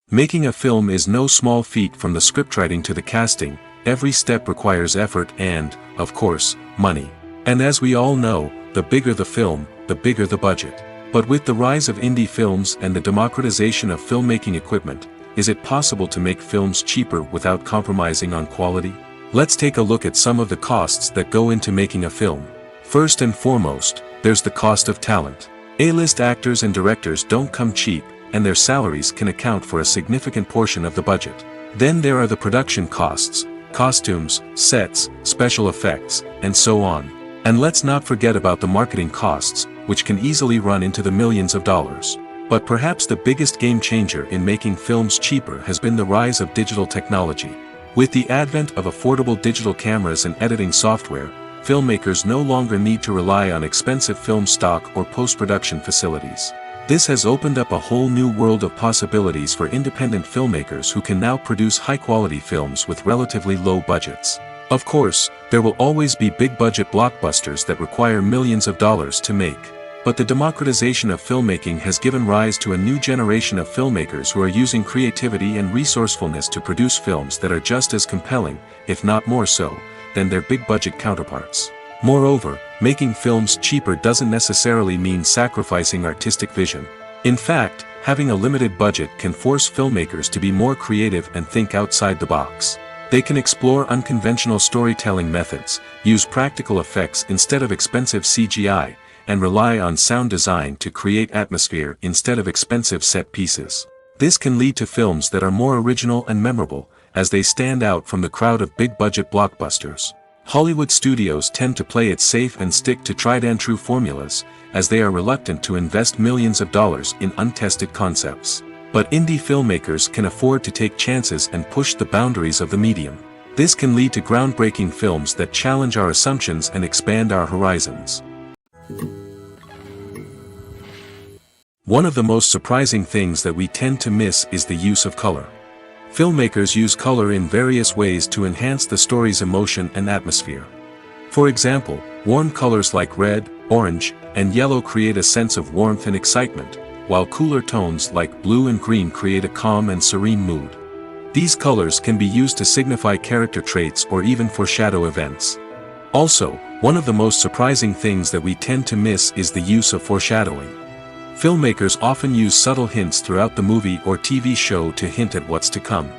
Speaker 1: Making a film is no small feat. From the scriptwriting to the casting, every step requires effort and, of course, money. And as we all know, the bigger the film, the bigger the budget. But with the rise of indie films and the democratization of filmmaking equipment, is it possible to make films cheaper without compromising on quality? Let's take a look at some of the costs that go into making a film. First and foremost, there's the cost of talent. A-list actors and directors don't come cheap, and their salaries can account for a significant portion of the budget. Then there are the production costs, costumes, sets, special effects, and so on. And let's not forget about the marketing costs, which can easily run into the millions of dollars. But perhaps the biggest game changer in making films cheaper has been the rise of digital technology. With the advent of affordable digital cameras and editing software, filmmakers no longer need to rely on expensive film stock or post-production facilities. This has opened up a whole new world of possibilities for independent filmmakers who can now produce high-quality films with relatively low budgets. Of course, there will always be big-budget blockbusters that require millions of dollars to make. But the democratization of filmmaking has given rise to a new generation of filmmakers who are using creativity and resourcefulness to produce films that are just as compelling, if not more so, than their big-budget counterparts. Moreover, making films cheaper doesn't necessarily mean sacrificing artistic vision. In fact, having a limited budget can force filmmakers to be more creative and think outside the box. They can explore unconventional storytelling methods, use practical effects instead of expensive CGI, and rely on sound design to create atmosphere instead of expensive set pieces. This can lead to films that are more original and memorable, as they stand out from the crowd of big-budget blockbusters. Hollywood studios tend to play it safe and stick to tried-and-true formulas, as they are reluctant to invest millions of dollars in untested concepts. But indie filmmakers can afford to take chances and push the boundaries of the medium. This can lead to groundbreaking films that challenge our assumptions and expand our horizons. One of the most surprising things that we tend to miss is the use of color. Filmmakers use color in various ways to enhance the story's emotion and atmosphere. For example, warm colors like red, orange, and yellow create a sense of warmth and excitement, while cooler tones like blue and green create a calm and serene mood. These colors can be used to signify character traits or even foreshadow events. Also, one of the most surprising things that we tend to miss is the use of foreshadowing. Filmmakers often use subtle hints throughout the movie or TV show to hint at what's to come.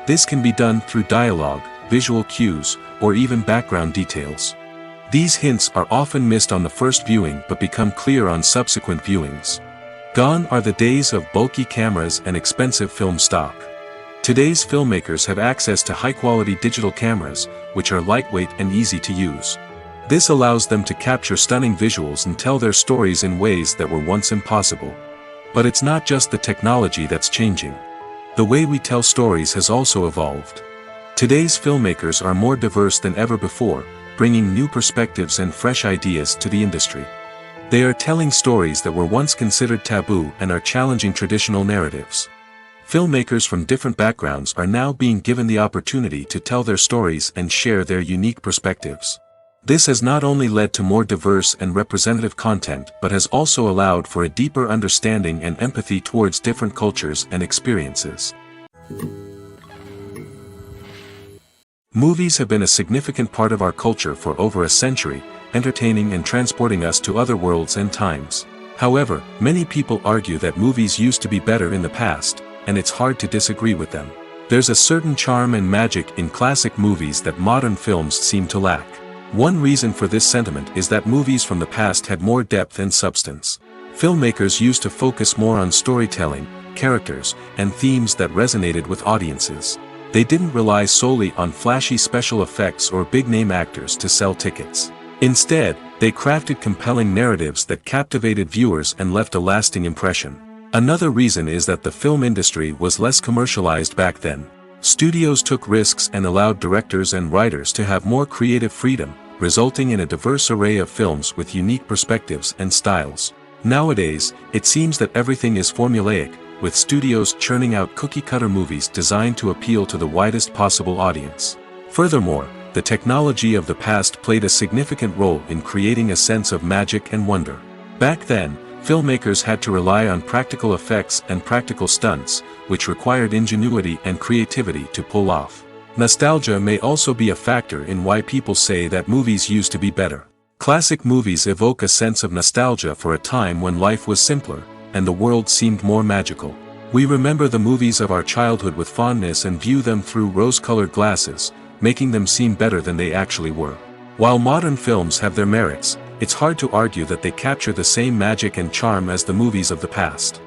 Speaker 1: This can be done through dialogue, visual cues, or even background details. These hints are often missed on the first viewing but become clear on subsequent viewings. Gone are the days of bulky cameras and expensive film stock. Today's filmmakers have access to high-quality digital cameras, which are lightweight and easy to use. This allows them to capture stunning visuals and tell their stories in ways that were once impossible. But it's not just the technology that's changing. The way we tell stories has also evolved. Today's filmmakers are more diverse than ever before, bringing new perspectives and fresh ideas to the industry. They are telling stories that were once considered taboo and are challenging traditional narratives. Filmmakers from different backgrounds are now being given the opportunity to tell their stories and share their unique perspectives. This has not only led to more diverse and representative content but has also allowed for a deeper understanding and empathy towards different cultures and experiences. Movies have been a significant part of our culture for over a century, entertaining and transporting us to other worlds and times. However, many people argue that movies used to be better in the past, and it's hard to disagree with them. There's a certain charm and magic in classic movies that modern films seem to lack. One reason for this sentiment is that movies from the past had more depth and substance. Filmmakers used to focus more on storytelling, characters, and themes that resonated with audiences. They didn't rely solely on flashy special effects or big-name actors to sell tickets. Instead, they crafted compelling narratives that captivated viewers and left a lasting impression. Another reason is that the film industry was less commercialized back then. Studios took risks and allowed directors and writers to have more creative freedom, resulting in a diverse array of films with unique perspectives and styles. Nowadays, it seems that everything is formulaic, with studios churning out cookie-cutter movies designed to appeal to the widest possible audience. Furthermore, the technology of the past played a significant role in creating a sense of magic and wonder. Back then, filmmakers had to rely on practical effects and practical stunts, which required ingenuity and creativity to pull off. Nostalgia may also be a factor in why people say that movies used to be better. Classic movies evoke a sense of nostalgia for a time when life was simpler, and the world seemed more magical. We remember the movies of our childhood with fondness and view them through rose-colored glasses, making them seem better than they actually were. While modern films have their merits, it's hard to argue that they capture the same magic and charm as the movies of the past.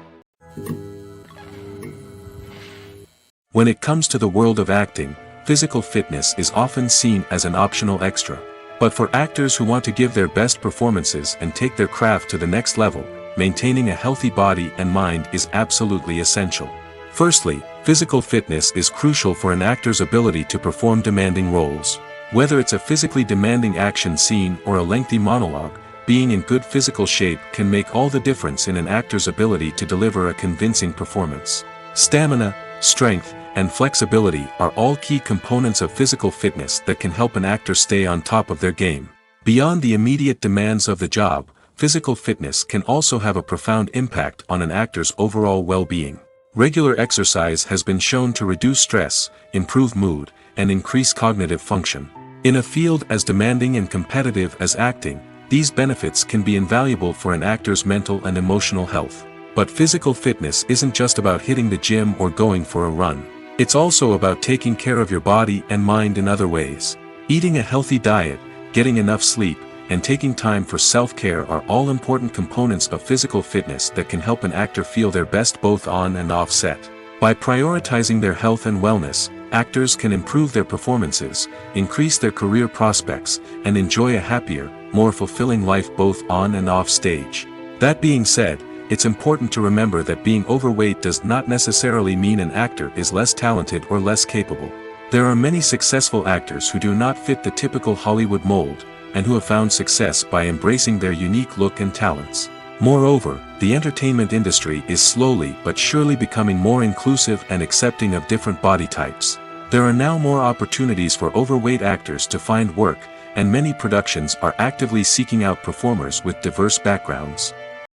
Speaker 1: When it comes to the world of acting, physical fitness is often seen as an optional extra. But for actors who want to give their best performances and take their craft to the next level, maintaining a healthy body and mind is absolutely essential. Firstly, physical fitness is crucial for an actor's ability to perform demanding roles. Whether it's a physically demanding action scene or a lengthy monologue, being in good physical shape can make all the difference in an actor's ability to deliver a convincing performance. Stamina, strength, and flexibility are all key components of physical fitness that can help an actor stay on top of their game. Beyond the immediate demands of the job, physical fitness can also have a profound impact on an actor's overall well-being. Regular exercise has been shown to reduce stress, improve mood, and increase cognitive function. In a field as demanding and competitive as acting, these benefits can be invaluable for an actor's mental and emotional health. But physical fitness isn't just about hitting the gym or going for a run. It's also about taking care of your body and mind in other ways. Eating a healthy diet, getting enough sleep, and taking time for self-care are all important components of physical fitness that can help an actor feel their best both on and off set. By prioritizing their health and wellness, actors can improve their performances, increase their career prospects, and enjoy a happier, more fulfilling life both on and off stage. That being said, it's important to remember that being overweight does not necessarily mean an actor is less talented or less capable. There are many successful actors who do not fit the typical Hollywood mold, and who have found success by embracing their unique look and talents. Moreover, the entertainment industry is slowly but surely becoming more inclusive and accepting of different body types. There are now more opportunities for overweight actors to find work, and many productions are actively seeking out performers with diverse backgrounds.